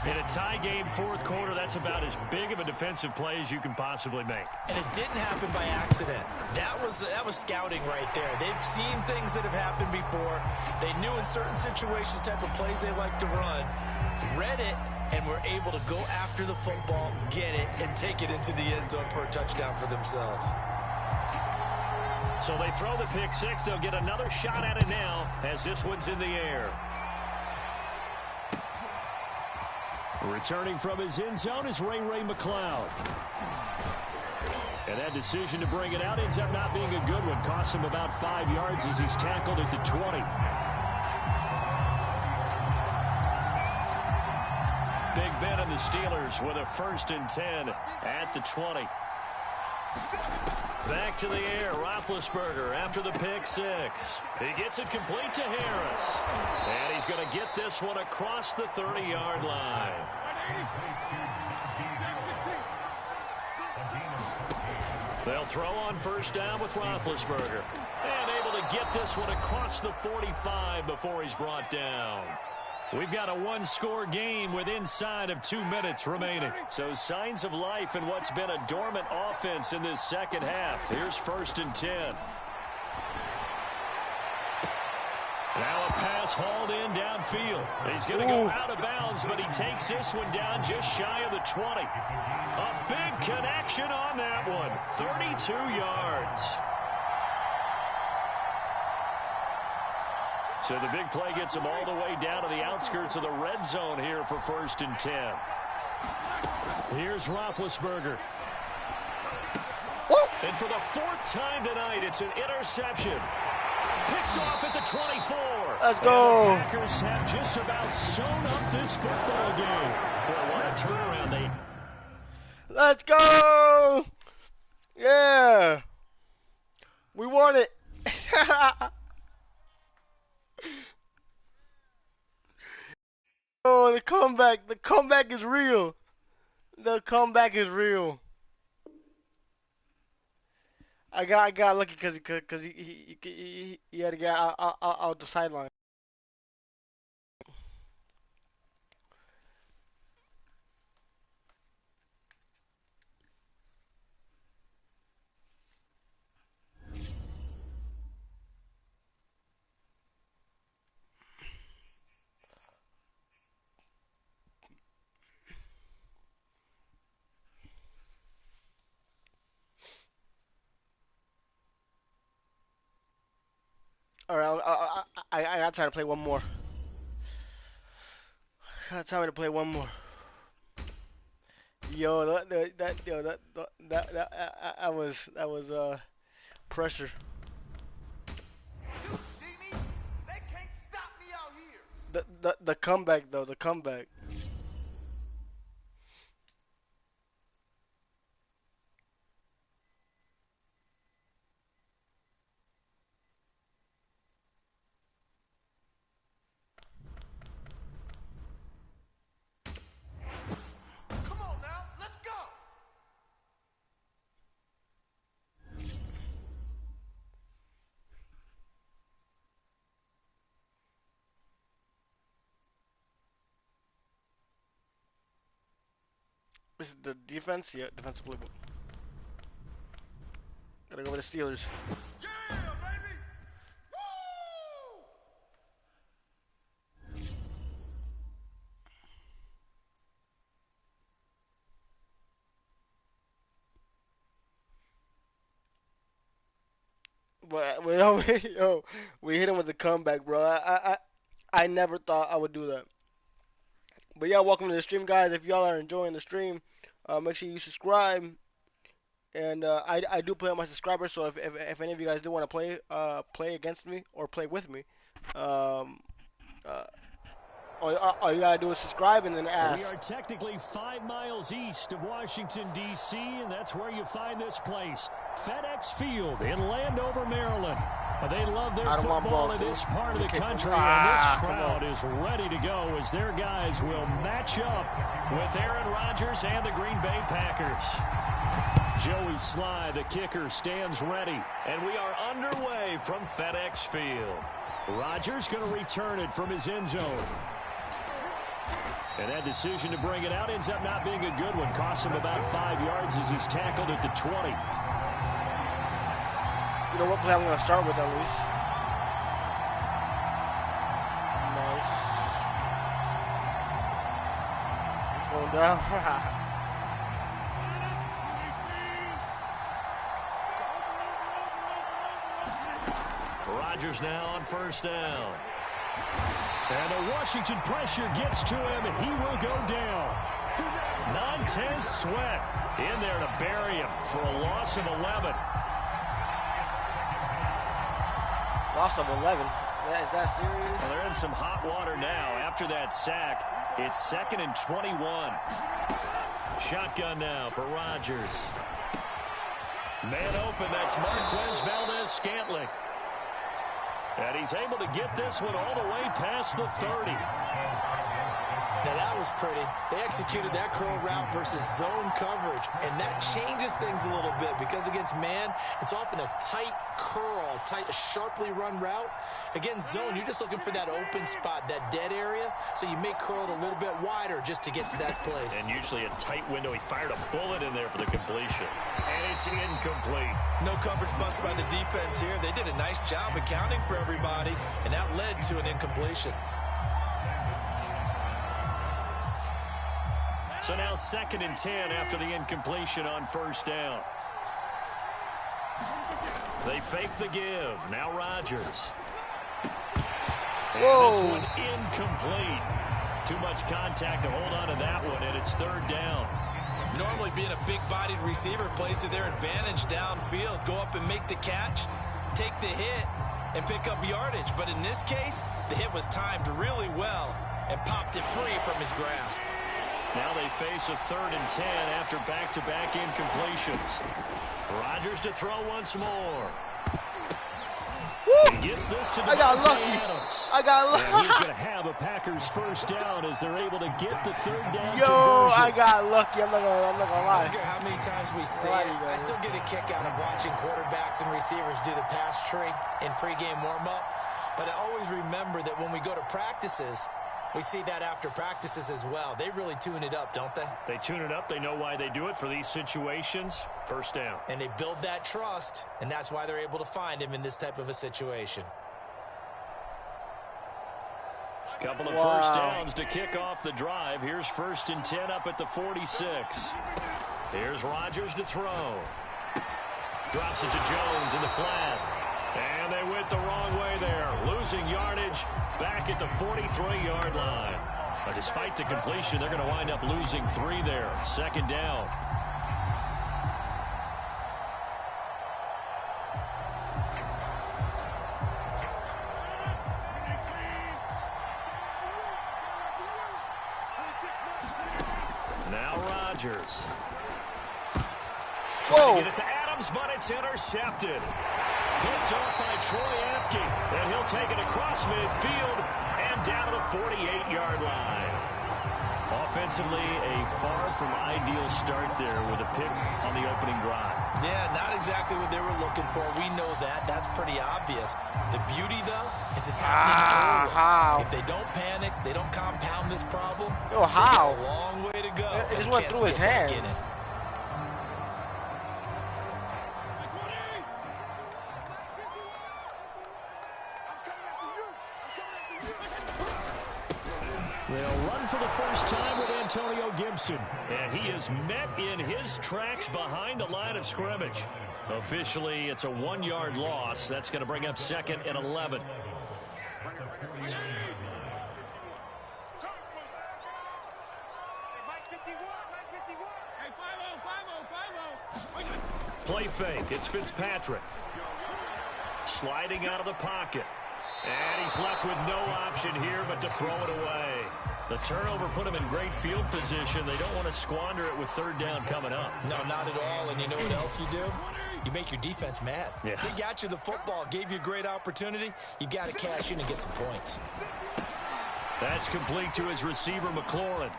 In a tie game 4th quarter, that's about as big of a defensive play as you can possibly make. And it didn't happen by accident. That was scouting right there. They've seen things that have happened before. They knew in certain situations the type of plays they like to run. Read it, and were able to go after the football, get it, and take it into the end zone for a touchdown for themselves. So they throw the pick 6. They'll get another shot at it now as this one's in the air. Returning from his end zone is Ray McCloud. And that decision to bring it out ends up not being a good one. Costs him about 5 yards as he's tackled at the 20. Big Ben and the Steelers with a 1st and 10 at the 20. Back to the air, Roethlisberger after the pick 6. He gets it complete to Harris. And he's going to get this one across the 30-yard line. They'll throw on 1st down with Roethlisberger. And able to get this one across the 45 before he's brought down. We've got a one-score game with inside of 2 minutes remaining. So signs of life in what's been a dormant offense in this second half. Here's 1st and 10. Now a pass hauled in downfield. He's going to go out of bounds, but he takes this one down just shy of the 20. A big connection on that one. 32 yards. So the big play gets him all the way down to the outskirts of the red zone here for 1st and 10. Here's Roethlisberger. Woo! And for the 4th time tonight, it's an interception. Picked off at the 24. Let's go. And the Packers have just about sewn up this football game. Boy, what a turnaround they... Let's go. Yeah. We won it. Oh, the comeback. The comeback is real. The comeback is real. I got lucky because he had to get out the sideline. All right, I got time to play one more. I got time to play one more. Yo, that was pressure. You see me? They can't stop me out here. The comeback though, the comeback. Come on now, let's go. This is the defense, yeah, defensive playbook. Gotta go with the Steelers. Yeah, baby. Woo! But yo, we hit him with the comeback, bro. I never thought I would do that. But yeah, welcome to the stream, guys. If y'all are enjoying the stream, make sure you subscribe. And I do play on my subscribers, so if any of you guys do want to play against me or play with me, all you gotta do is subscribe and then ask. We are technically 5 miles east of Washington, D.C., and that's where you find this place, FedEx Field in Landover, Maryland. They love their football in this part of the country, and this crowd is ready to go as their guys will match up with Aaron Rodgers and the Green Bay Packers. Joey Sly, the kicker, stands ready, and we are underway from FedEx Field. Rodgers going to return it from his end zone. And that decision to bring it out ends up not being a good one. Costs him about 5 yards as he's tackled at the 20. You know what play I'm going to start with, at least. Nice. It's going down. Rodgers now on 1st down. And the Washington pressure gets to him, and he will go down. Montez Sweat in there to bury him for a loss of 11. Loss of 11. Is that serious? Well, they're in some hot water now. After that sack, it's 2nd and 21. Shotgun now for Rodgers. Man open, that's Marquez Valdez-Scantling. And he's able to get this one all the way past the 30. Now that was pretty. They executed that curl route versus zone coverage, and that changes things a little bit because against man, it's often a tight curl, a sharply run route. Against zone, you're just looking for that open spot, that dead area, so you may curl it a little bit wider just to get to that place. And usually a tight window. He fired a bullet in there for the completion. And it's incomplete. No coverage bust by the defense here. They did a nice job accounting for everybody, and that led to an incompletion. So now 2nd and 10 after the incompletion on 1st down. They fake the give. Now Rodgers. Whoa. This one incomplete. Too much contact to hold on to that one, and it's 3rd down. Normally being a big-bodied receiver plays to their advantage downfield. Go up and make the catch, take the hit, and pick up yardage. But in this case, the hit was timed really well and popped it free from his grasp. Now they face a 3rd and 10 after back-to-back incompletions. Rodgers to throw once more. Woo! He gets this to I got lucky. Adams. I got lucky. And he's going to have a Packers 1st down as they're able to get the 3rd down Yo, conversion. I got lucky. I'm not gonna I lie. don't care how many times we say it, I still get a kick out of watching quarterbacks and receivers do the pass tree in pregame warm-up. But I always remember that when we go to practices, we see that after practices as well. They really tune it up, don't they? They tune it up. They know why they do it for these situations. 1st down. And they build that trust, and that's why they're able to find him in this type of a situation. Couple of 1st downs to kick off the drive. Here's 1st and 10 up at the 46. Here's Rodgers to throw. Drops it to Jones in the flat. And they went the wrong way there. Losing yardage back at the 43-yard line. But despite the completion, they're going to wind up losing 3 there. 2nd down. Now Rodgers. Trying to get it to Adams, but it's intercepted. Picked off by Troy Apke, and he'll take it across midfield and down to the 48-yard line. Offensively, a far from ideal start there with a pick on the opening drive. Yeah, not exactly what they were looking for. We know that. That's pretty obvious. The beauty, though, is this happening early. How? If they don't panic, they don't compound this problem. Yo, how? They got a long way to go. It just and a went chance through to his get back hands. in it. They'll run for the first time with Antonio Gibson. And he is met in his tracks behind the line of scrimmage. Officially, it's a 1-yard loss. That's going to bring up 2nd and 11. Play fake. It's Fitzpatrick. Sliding out of the pocket. And he's left with no option here but to throw it away. The turnover put him in great field position. They don't want to squander it with 3rd down coming up. No, not at all. And you know what else you do? You make your defense mad. Yeah. They got you the football, gave you a great opportunity. You got to cash in and get some points. That's complete to his receiver, McLaurin.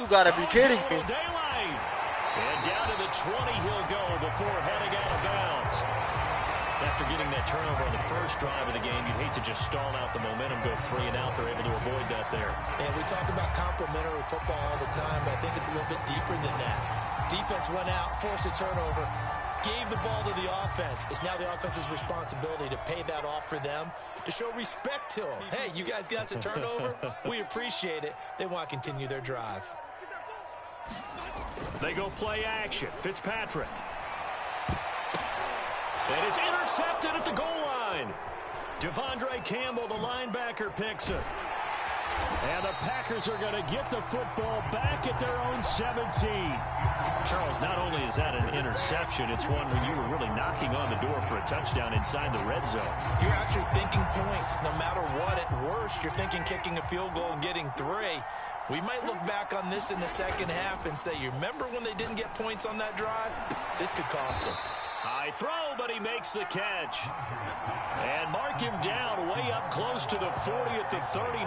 You gotta be kidding me. Daylight. And down to the 20 he'll go before heading out of bounds. After getting that turnover on the first drive of the game, you'd hate to just stall out the momentum, go 3 and out. They're able to avoid that there. And we talk about complementary football all the time, but I think it's a little bit deeper than that. Defense went out, forced a turnover, gave the ball to the offense. It's now the offense's responsibility to pay that off for them, to show respect to them. Hey, you guys got a turnover? We appreciate it. They want to continue their drive. They go play action. Fitzpatrick. And it's intercepted at the goal line. Devondre Campbell, the linebacker, picks it. And the Packers are going to get the football back at their own 17. Charles, not only is that an interception, it's one when you were really knocking on the door for a touchdown inside the red zone. You're actually thinking points. No matter what, at worst, you're thinking kicking a field goal and getting 3. We might look back on this in the second half and say, you remember when they didn't get points on that drive? This could cost them. High throw, but he makes the catch. And mark him down way up close to the 40 at the 39.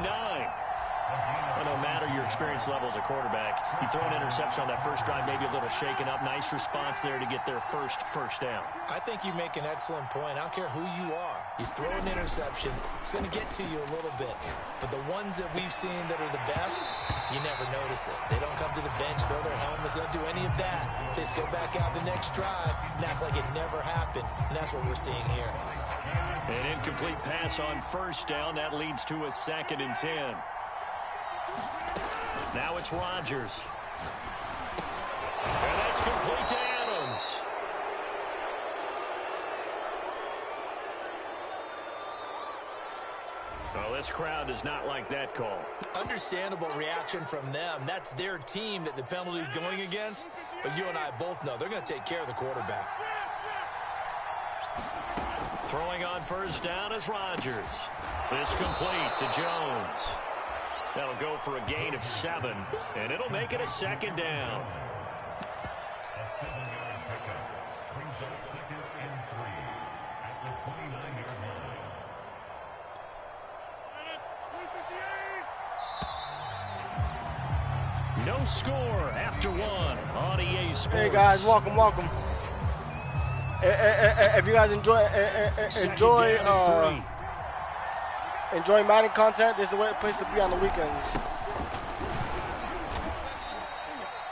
Well, no matter your experience level as a quarterback, you throw an interception on that first drive, maybe a little shaken up. Nice response there to get their first down. I think you make an excellent point. I don't care who you are. You throw an interception, it's going to get to you a little bit. But the ones that we've seen that are the best, you never notice it. They don't come to the bench, throw their helmets, they don't do any of that. They just go back out the next drive and act like it never happened. And that's what we're seeing here. An incomplete pass on first down. That leads to a 2nd and 10. Now it's Rodgers. And that's complete to Adams. Well, this crowd does not like that call. Understandable reaction from them. That's their team that the penalty's going against. But you and I both know they're going to take care of the quarterback. Throwing on first down is Rodgers. This complete to Jones. That'll go for a gain of 7, and it'll make it a 2nd down. No score after 1 on EA Sports. Hey guys, welcome. If you guys enjoy Madden content, this is the place to be on the weekends.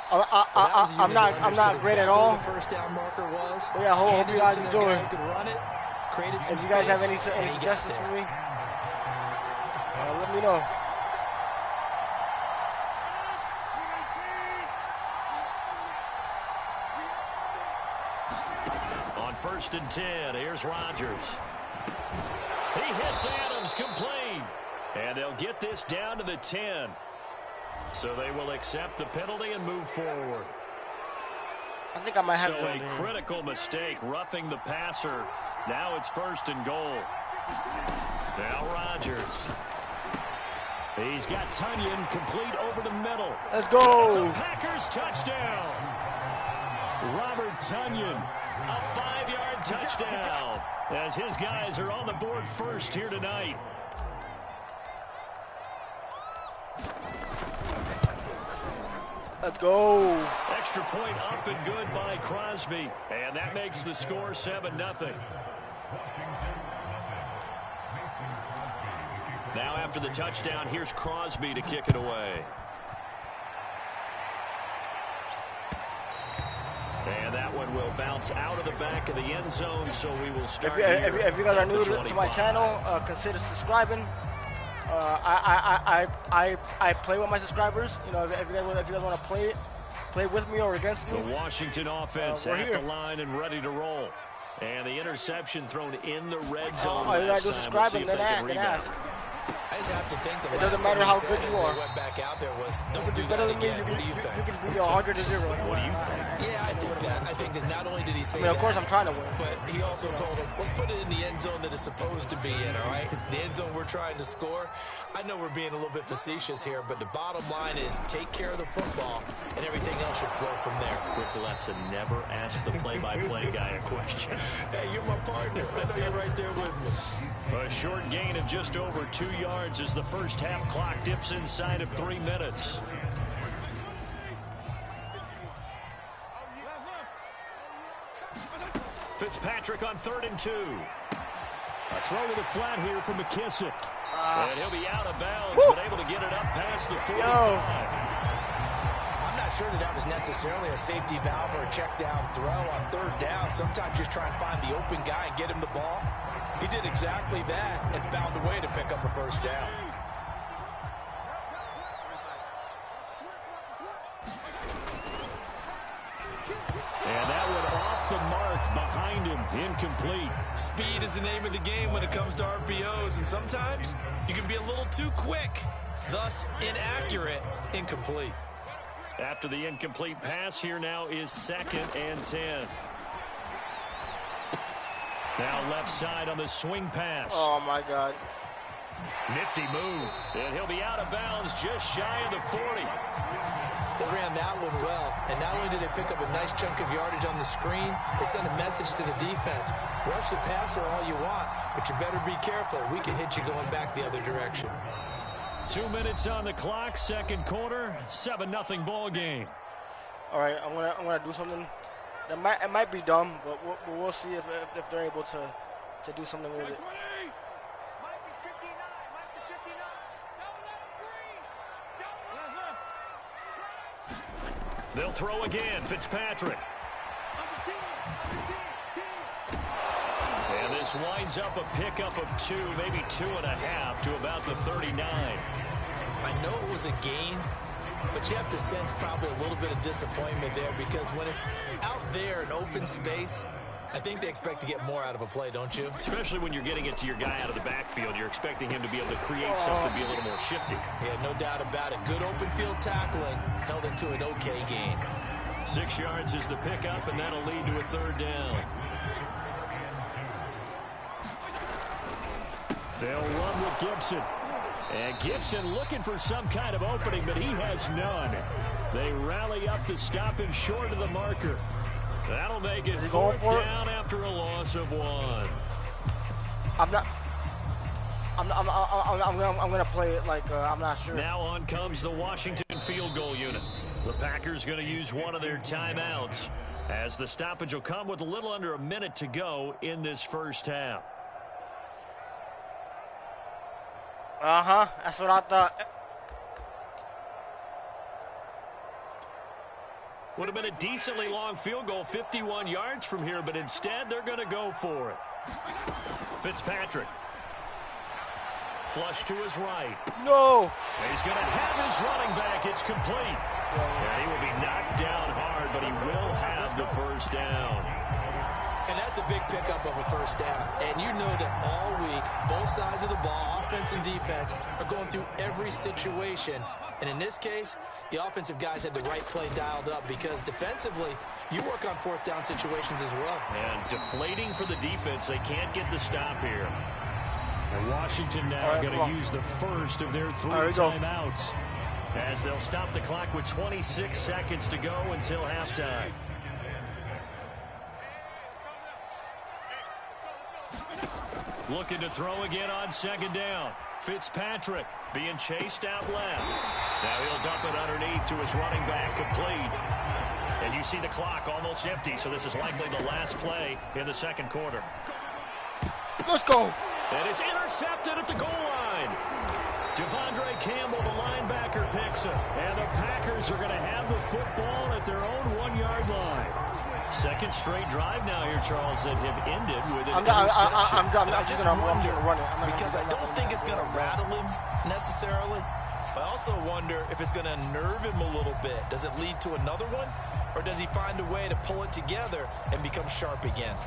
I'm not great at all. The first down marker was. But yeah, hope you guys enjoy. If you guys have any suggestions for me, let me know. On 1st and 10, here's Rodgers. He hits Adams complete. And they'll get this down to the 10. So they will accept the penalty and move forward. I think I might have a critical mistake, roughing the passer. Now it's 1st and goal. Now Rodgers. He's got Tunyon complete over the middle. Let's go. It's a Packers touchdown. Robert Tunyon, a 5-yard touchdown, as his guys are on the board first here tonight. Let's go. Extra point up and good by Crosby, and that makes the score 7-0. Now after the touchdown, here's Crosby to kick it away. And that one will bounce out of the back of the end zone, so we will start if you guys are new to my channel, consider subscribing. I play with my subscribers. You know, if you guys want to play with me or against me. The Washington offense at the line and ready to roll. And the interception thrown in the red zone. You gotta do subscribe and then ask. I just have to think it doesn't matter how good you are. Went back out there was, don't do that again. What do you think? You can be 100-0. What do you think? Yeah, I think that not only did he say of course I'm trying to win. But he also told him, let's put it in the end zone that it's supposed to be in, all right? The end zone we're trying to score. I know we're being a little bit facetious here, but the bottom line is take care of the football, and everything else should flow from there. Quick lesson, never ask the play-by-play guy a question. Hey, you're my partner. I know you're right there with me. A short gain of just over 2 yards as the first half clock dips inside of 3 minutes. Fitzpatrick on 3rd and 2. A throw to the flat here from McKissick. And he'll be out of bounds, but able to get it up past the 45. I'm not sure that was necessarily a safety valve or a check down throw on 3rd down. Sometimes just try and find the open guy and get him the ball. He did exactly that and found a way to pick up a 1st down. And that one off the mark behind him, incomplete. Speed is the name of the game when it comes to RPOs, and sometimes you can be a little too quick, thus inaccurate, incomplete. After the incomplete pass, here now is 2nd and 10. Now left side on the swing pass. Oh, my God. Nifty move. And he'll be out of bounds just shy of the 40. They ran that one well, and not only did they pick up a nice chunk of yardage on the screen, they sent a message to the defense. Rush the passer all you want, but you better be careful. We can hit you going back the other direction. 2 minutes on the clock, second quarter, 7-0 ball game. All right, I'm gonna do something. It might be dumb, but we'll see if they're able to do something with it. They'll throw again. Fitzpatrick. And this winds up a pickup of 2, maybe 2.5 to about the 39. I know it was a gain, but you have to sense probably a little bit of disappointment there because when it's out there in open space, I think they expect to get more out of a play, don't you? Especially when you're getting it to your guy out of the backfield. You're expecting him to be able to create something, be a little more shifty. Yeah, no doubt about it. Good open field tackling held it to an okay gain. 6 yards is the pickup, and that'll lead to a third down. They'll run with Gibson. And Gibson looking for some kind of opening, but he has none. They rally up to stop him short of the marker. That'll make it fourth down after a loss of 1. I'm gonna play it like I'm not sure. Now on comes the Washington field goal unit. The Packers going to use one of their timeouts as the stoppage will come with a little under a minute to go in this first half. That's what I thought. Would have been a decently long field goal, 51 yards from here, but instead they're going to go for it. Fitzpatrick. Flush to his right. No. He's going to have his running back. It's complete. And he will be knocked down hard, but he will have the first down. And that's a big pickup of a first down. And you know that all week, both sides of the ball, offense and defense, are going through every situation. And in this case, the offensive guys had the right play dialed up because defensively, you work on fourth down situations as well. And deflating for the defense. They can't get the stop here. And Washington now going to use the first of their 3 timeouts as they'll stop the clock with 26 seconds to go until halftime. Looking to throw again on second down. Fitzpatrick being chased out left. Now he'll dump it underneath to his running back, complete. And you see the clock almost empty, so this is likely the last play in the second quarter. Let's go. And it's intercepted at the goal line. Devondre Campbell, the linebacker, picks it. And the Packers are going to have the football at their own 1-yard line. Second straight drive now here, Charles, that have ended with an interception. I'm just going to run it because I don't think it's going to rattle him necessarily. But I also wonder if it's going to nerve him a little bit. Does it lead to another one? Or does he find a way to pull it together and become sharp again?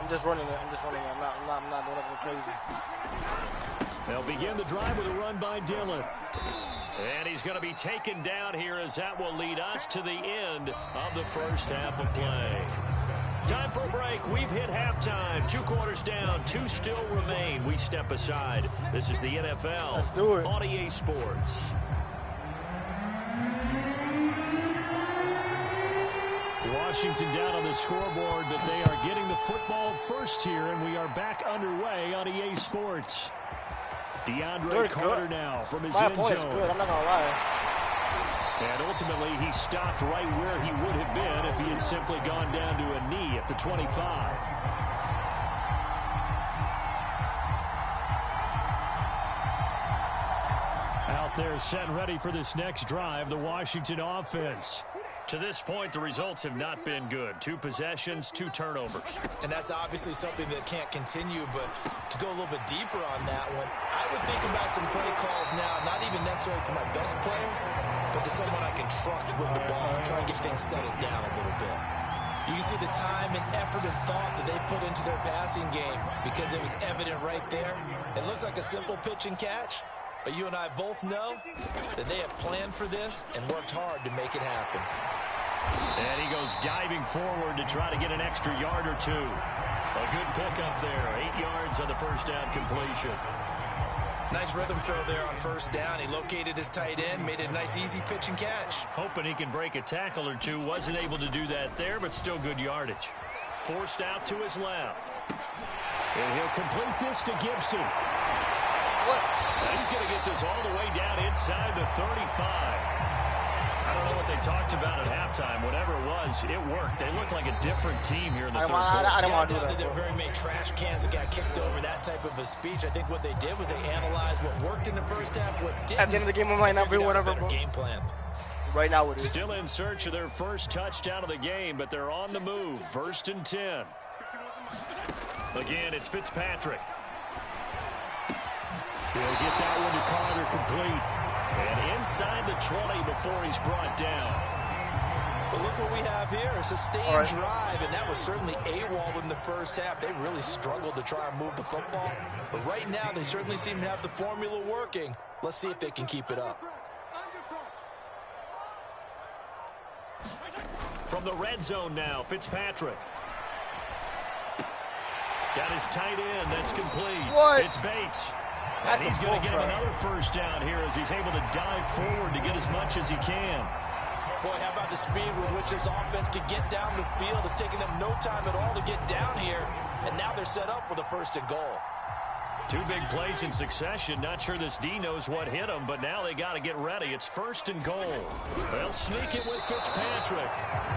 I'm just running it. I'm not doing anything crazy. They'll begin the drive with a run by Dillon. And he's going to be taken down here as that will lead us to the end of the first half of play. Time for a break. We've hit halftime. 2 quarters down. 2 still remain. We step aside. This is the NFL. Let's do it. On EA Sports. Washington down on the scoreboard, but they are getting the football first here, and we are back underway on EA Sports. DeAndre Carter now from his end zone. Good. I'm not going to lie. And ultimately, he stopped right where he would have been if he had simply gone down to a knee at the 25. Out there set and ready for this next drive, the Washington offense. To this point, the results have not been good. 2 possessions, 2 turnovers. And that's obviously something that can't continue, but to go a little bit deeper on that one, I would think about some play calls now, not even necessarily to my best player, but to someone I can trust with the ball and try and get things settled down a little bit. You can see the time and effort and thought that they put into their passing game because it was evident right there. It looks like a simple pitch and catch, but you and I both know that they have planned for this and worked hard to make it happen. And he goes diving forward to try to get an extra yard or 2. A good pickup there. 8 yards on the first down completion. Nice rhythm throw there on first down. He located his tight end, made it a nice easy pitch and catch. Hoping he can break a tackle or 2. Wasn't able to do that there, but still good yardage. Forced out to his left. And he'll complete this to Gibson. What? Now he's going to get this all the way down inside the 35. I don't know what they talked about at halftime. Whatever it was, it worked. They look like a different team here in the third quarter. I don't want to do that. that. There were very many trash cans that got kicked over, that type of a speech. I think what they did was they analyzed what worked in the first half, what didn't. At the end of the game, it might not be whatever. Game plan. Right now, it is. Still in search of their first touchdown of the game, but they're on the move. 1st and 10. Again, it's Fitzpatrick. He'll get that one to Carter complete. And inside the 20 before he's brought down. But look what we have here, a sustained drive, and that was certainly AWOL in the first half. They really struggled to try and move the football. But right now, they certainly seem to have the formula working. Let's see if they can keep it up. From the red zone now, Fitzpatrick. Got his tight end. That's complete. What? It's Bates. That's and he's going to get him crap. another first down here as he's able to dive forward to get as much as he can. Boy, how about the speed with which this offense could get down the field? It's taken them no time at all to get down here, and now they're set up with a 1st and goal. 2 big plays in succession. Not sure this D knows what hit him, but now they got to get ready. It's 1st and goal. They'll sneak it with Fitzpatrick.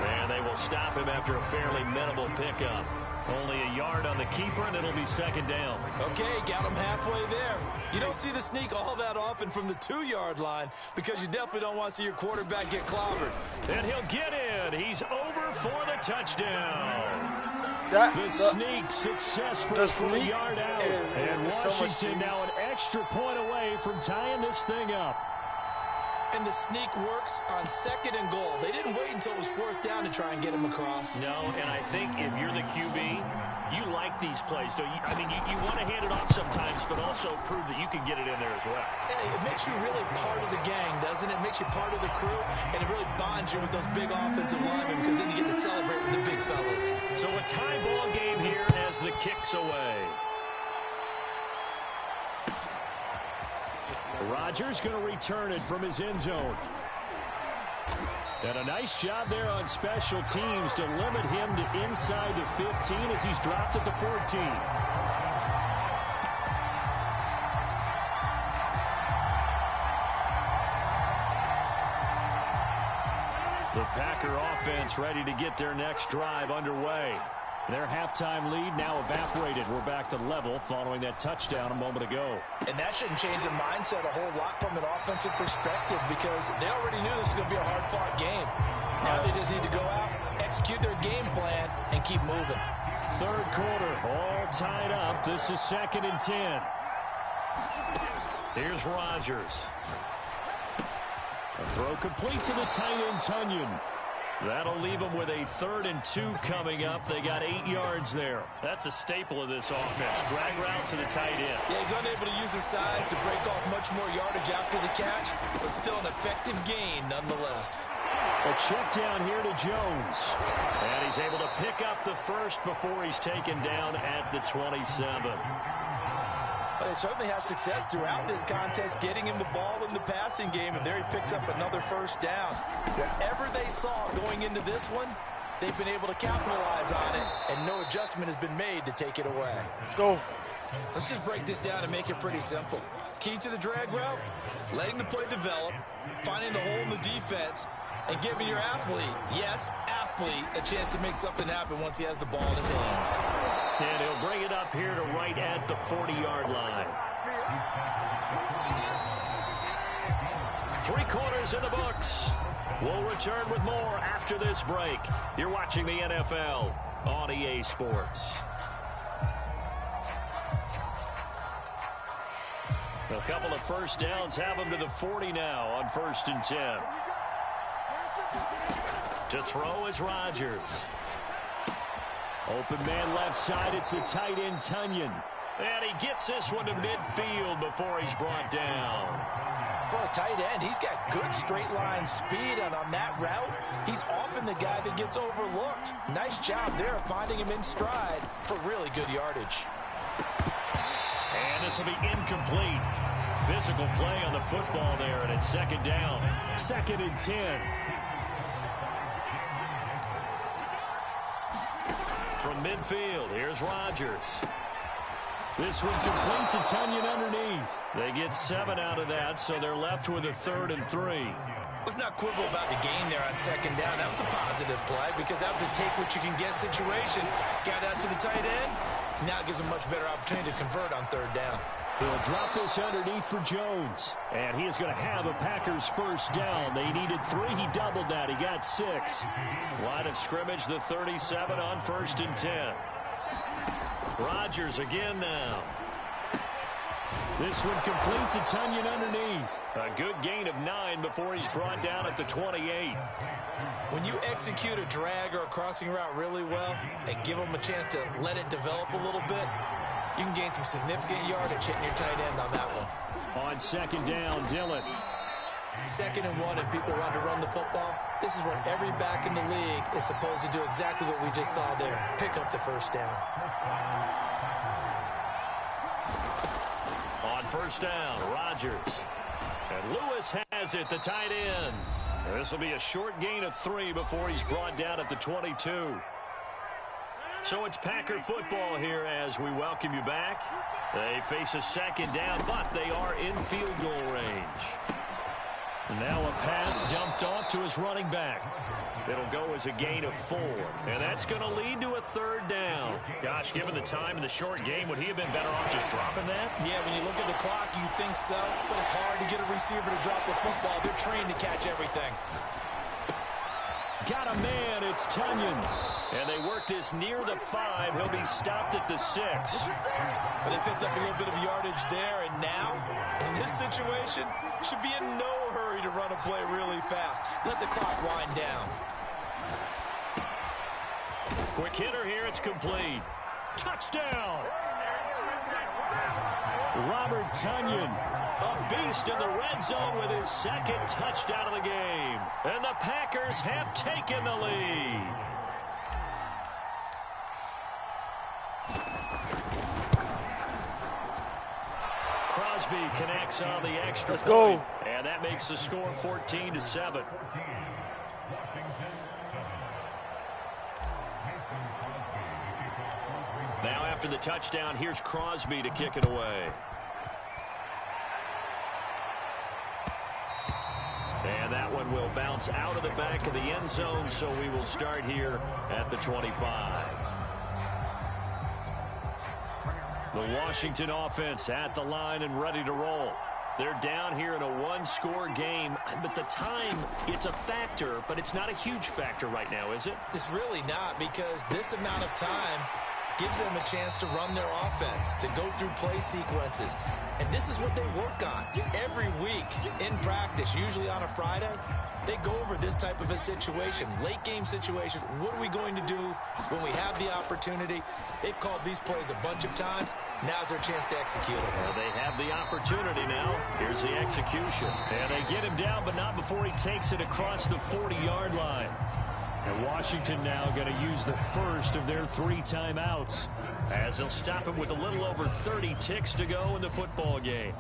And they will stop him after a fairly minimal pickup. Only a yard on the keeper, and it'll be 2nd down. Okay, got him halfway there. You don't see the sneak all that often from the 2-yard line because you definitely don't want to see your quarterback get clobbered. And he'll get in. He's over for the touchdown. The sneak successful for the yard out. And Washington now an extra point away from tying this thing up. And the sneak works on 2nd and goal. They didn't wait until it was 4th down to try and get him across. No, and I think if you're the QB, you like these plays. Don't you? I mean, you want to hand it off sometimes, but also prove that you can get it in there as well. Hey, it makes you really part of the gang, doesn't it? It makes you part of the crew, and it really bonds you with those big offensive linemen because then you get to celebrate with the big fellas. So a tie ball game here as the kick's away. Rodgers going to return it from his end zone. And a nice job there on special teams to limit him to inside the 15 as he's dropped at the 14. The Packer offense ready to get their next drive underway. Their halftime lead now evaporated. We're back to level following that touchdown a moment ago. And that shouldn't change the mindset a whole lot from an offensive perspective because they already knew this was going to be a hard-fought game. Now they just need to go out, execute their game plan, and keep moving. 3rd quarter, all tied up. This is 2nd and 10. Here's Rodgers. A throw complete to the tight end, Tunyon. That'll leave them with a 3rd and 2 coming up. They got 8 yards there. That's a staple of this offense. Drag route to the tight end. Yeah, he's unable to use his size to break off much more yardage after the catch, but still an effective gain nonetheless. A check down here to Jones. And he's able to pick up the first before he's taken down at the 27. They certainly have success throughout this contest getting him the ball in the passing game, and there he picks up another 1st down. Whatever they saw going into this one, they've been able to capitalize on it, and no adjustment has been made to take it away. Let's go. Let's just break this down and make it pretty simple. Key to the drag route, letting the play develop, finding the hole in the defense, and giving your athlete, yes, athlete, a chance to make something happen once he has the ball in his hands. And he'll bring it up here to right at the 40-yard line. 3 quarters in the books. We'll return with more after this break. You're watching the NFL on EA Sports. A couple of 1st downs have them to the 40 now on 1st and 10. To throw is Rodgers. Open man left side. It's the tight end, Tunyon. And he gets this one to midfield before he's brought down. For a tight end, he's got good straight line speed, and on that route, he's often the guy that gets overlooked. Nice job there finding him in stride for really good yardage. And this will be incomplete. Physical play on the football there, and it's 2nd down. 2nd and 10. From midfield, here's Rodgers. This one complete to Tunyon underneath. They get 7 out of that, so they're left with a 3rd and 3. Let's not quibble about the gain there on 2nd down. That was a positive play because that was a take-what-you-can-get situation. Got out to the tight end. Now it gives them a much better opportunity to convert on 3rd down. They'll drop this underneath for Jones. And he is going to have a Packers 1st down. They needed 3. He doubled that. He got 6. Line of scrimmage, the 37 on 1st and 10. Rodgers again now. This one complete to Tunyon underneath. A good gain of 9 before he's brought down at the 28. When you execute a drag or a crossing route really well and give them a chance to let it develop a little bit, you can gain some significant yardage hitting your tight end on that one. On 2nd down, Dillon. 2nd and 1 and people want to run the football. This is where every back in the league is supposed to do exactly what we just saw there. Pick up the 1st down. On 1st down, Rodgers. And Lewis has it, the tight end. This will be a short gain of 3 before he's brought down at the 22. So it's Packer football here as we welcome you back. They face a 2nd down, but they are in field goal range. Now a pass dumped off to his running back. It'll go as a gain of 4, and that's going to lead to a 3rd down. Gosh, given the time in the short game, would he have been better off just dropping that? Yeah, when you look at the clock, you think so, but it's hard to get a receiver to drop a football. They're trained to catch everything. Got a man, it's Tunyon. And they work this near the 5. He'll be stopped at the 6. But they picked up a little bit of yardage there, and now, in this situation, should be in no hurry to run a play really fast. Let the clock wind down. Quick hitter here, it's complete. Touchdown! Robert Tunyon, a beast in the red zone with his 2nd touchdown of the game. And the Packers have taken the lead. Crosby connects on the extra Let's go. point, and that makes the score 14-7. Now after the touchdown, here's Crosby to kick it away. And that one will bounce out of the back of the end zone, so we will start here at the 25. The Washington offense at the line and ready to roll. They're down here in a 1-score game, but the time, it's a factor, but it's not a huge factor right now, is it? It's really not, because this amount of time gives them a chance to run their offense, to go through play sequences. And this is what they work on every week in practice, usually on a Friday. They go over this type of a situation, late game situation. What are we going to do when we have the opportunity? They've called these plays a bunch of times. Now's their chance to execute it. Well, they have the opportunity now. Here's the execution. And they get him down, but not before he takes it across the 40-yard line. And Washington now going to use the first of their 3 timeouts, as they'll stop him with a little over 30 ticks to go in the football game.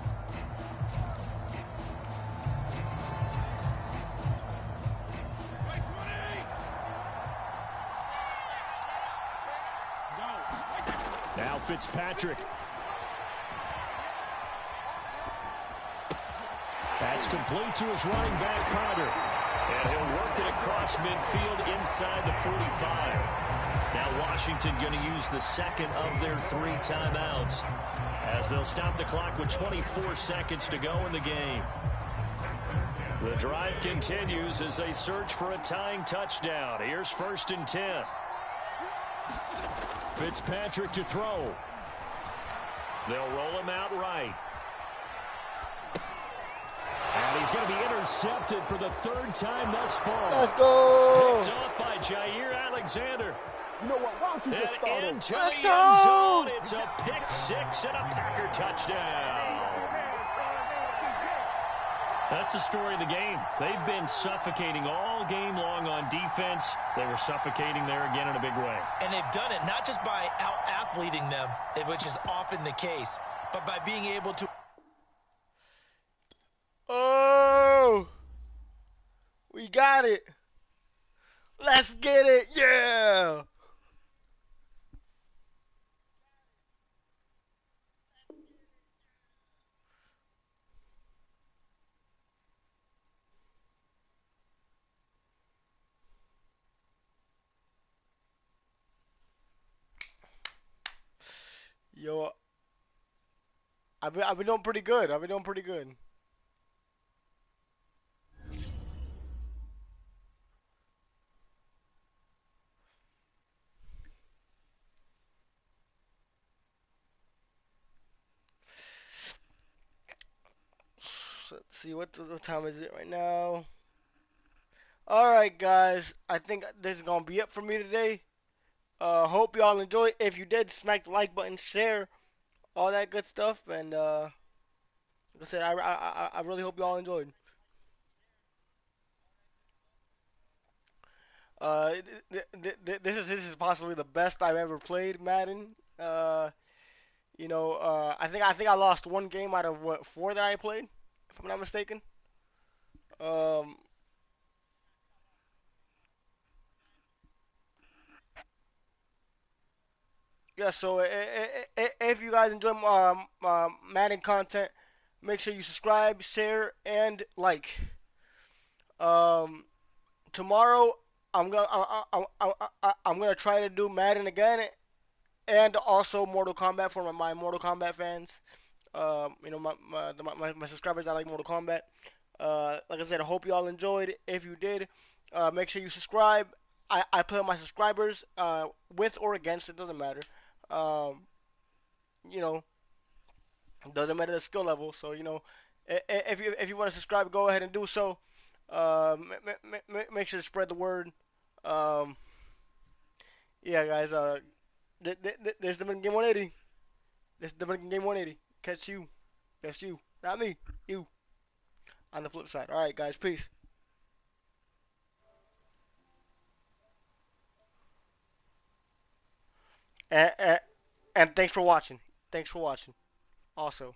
Now Fitzpatrick. That's complete to his running back, Carter. And he'll work it across midfield inside the 45. Now Washington going to use the 2nd of their 3 timeouts, as they'll stop the clock with 24 seconds to go in the game. The drive continues as they search for a tying touchdown. Here's 1st and 10. Fitzpatrick to throw. They'll roll him out right. And he's going to be intercepted for the 3rd time thus far. Let's go. Picked off by Jair Alexander. You know what? Why don't you just start And him? into Let's the go. end zone. It's a pick 6 and a Packer touchdown. That's the story of the game. They've been suffocating all game long on defense. They were suffocating there again in a big way. And they've done it not just by out-athleting them, which is often the case, but by being able to... Oh, we got it. Let's get it. Yeah. Yo, I've been doing pretty good. I've been doing pretty good. So let's see what time is it right now. All right, guys. I think this is gonna be it for me today. Hope y'all enjoyed. If you did, smack the like button, share, all that good stuff, and like I said, I really hope y'all enjoyed. Uh, this is possibly the best I've ever played Madden. I think I lost one game out of what four that I played, if I'm not mistaken. Um, yeah. So if you guys enjoy Madden content, make sure you subscribe, share, and like. Um, Tomorrow I'm gonna try to do Madden again, and also Mortal Kombat for my Mortal Kombat fans. My subscribers that like Mortal Kombat. Like I said, I hope you all enjoyed. If you did, make sure you subscribe. I play with my subscribers, with or against, it doesn't matter. Um, you know, it doesn't matter the skill level. So if you want to subscribe, go ahead and do so. Make sure to spread the word. Um, yeah, guys. There's the Game 180. This is the Game 180. Catch you. That's you, not me. You on the flip side. All right, guys. Peace. And, and, and thanks for watching. Thanks for watching. Also.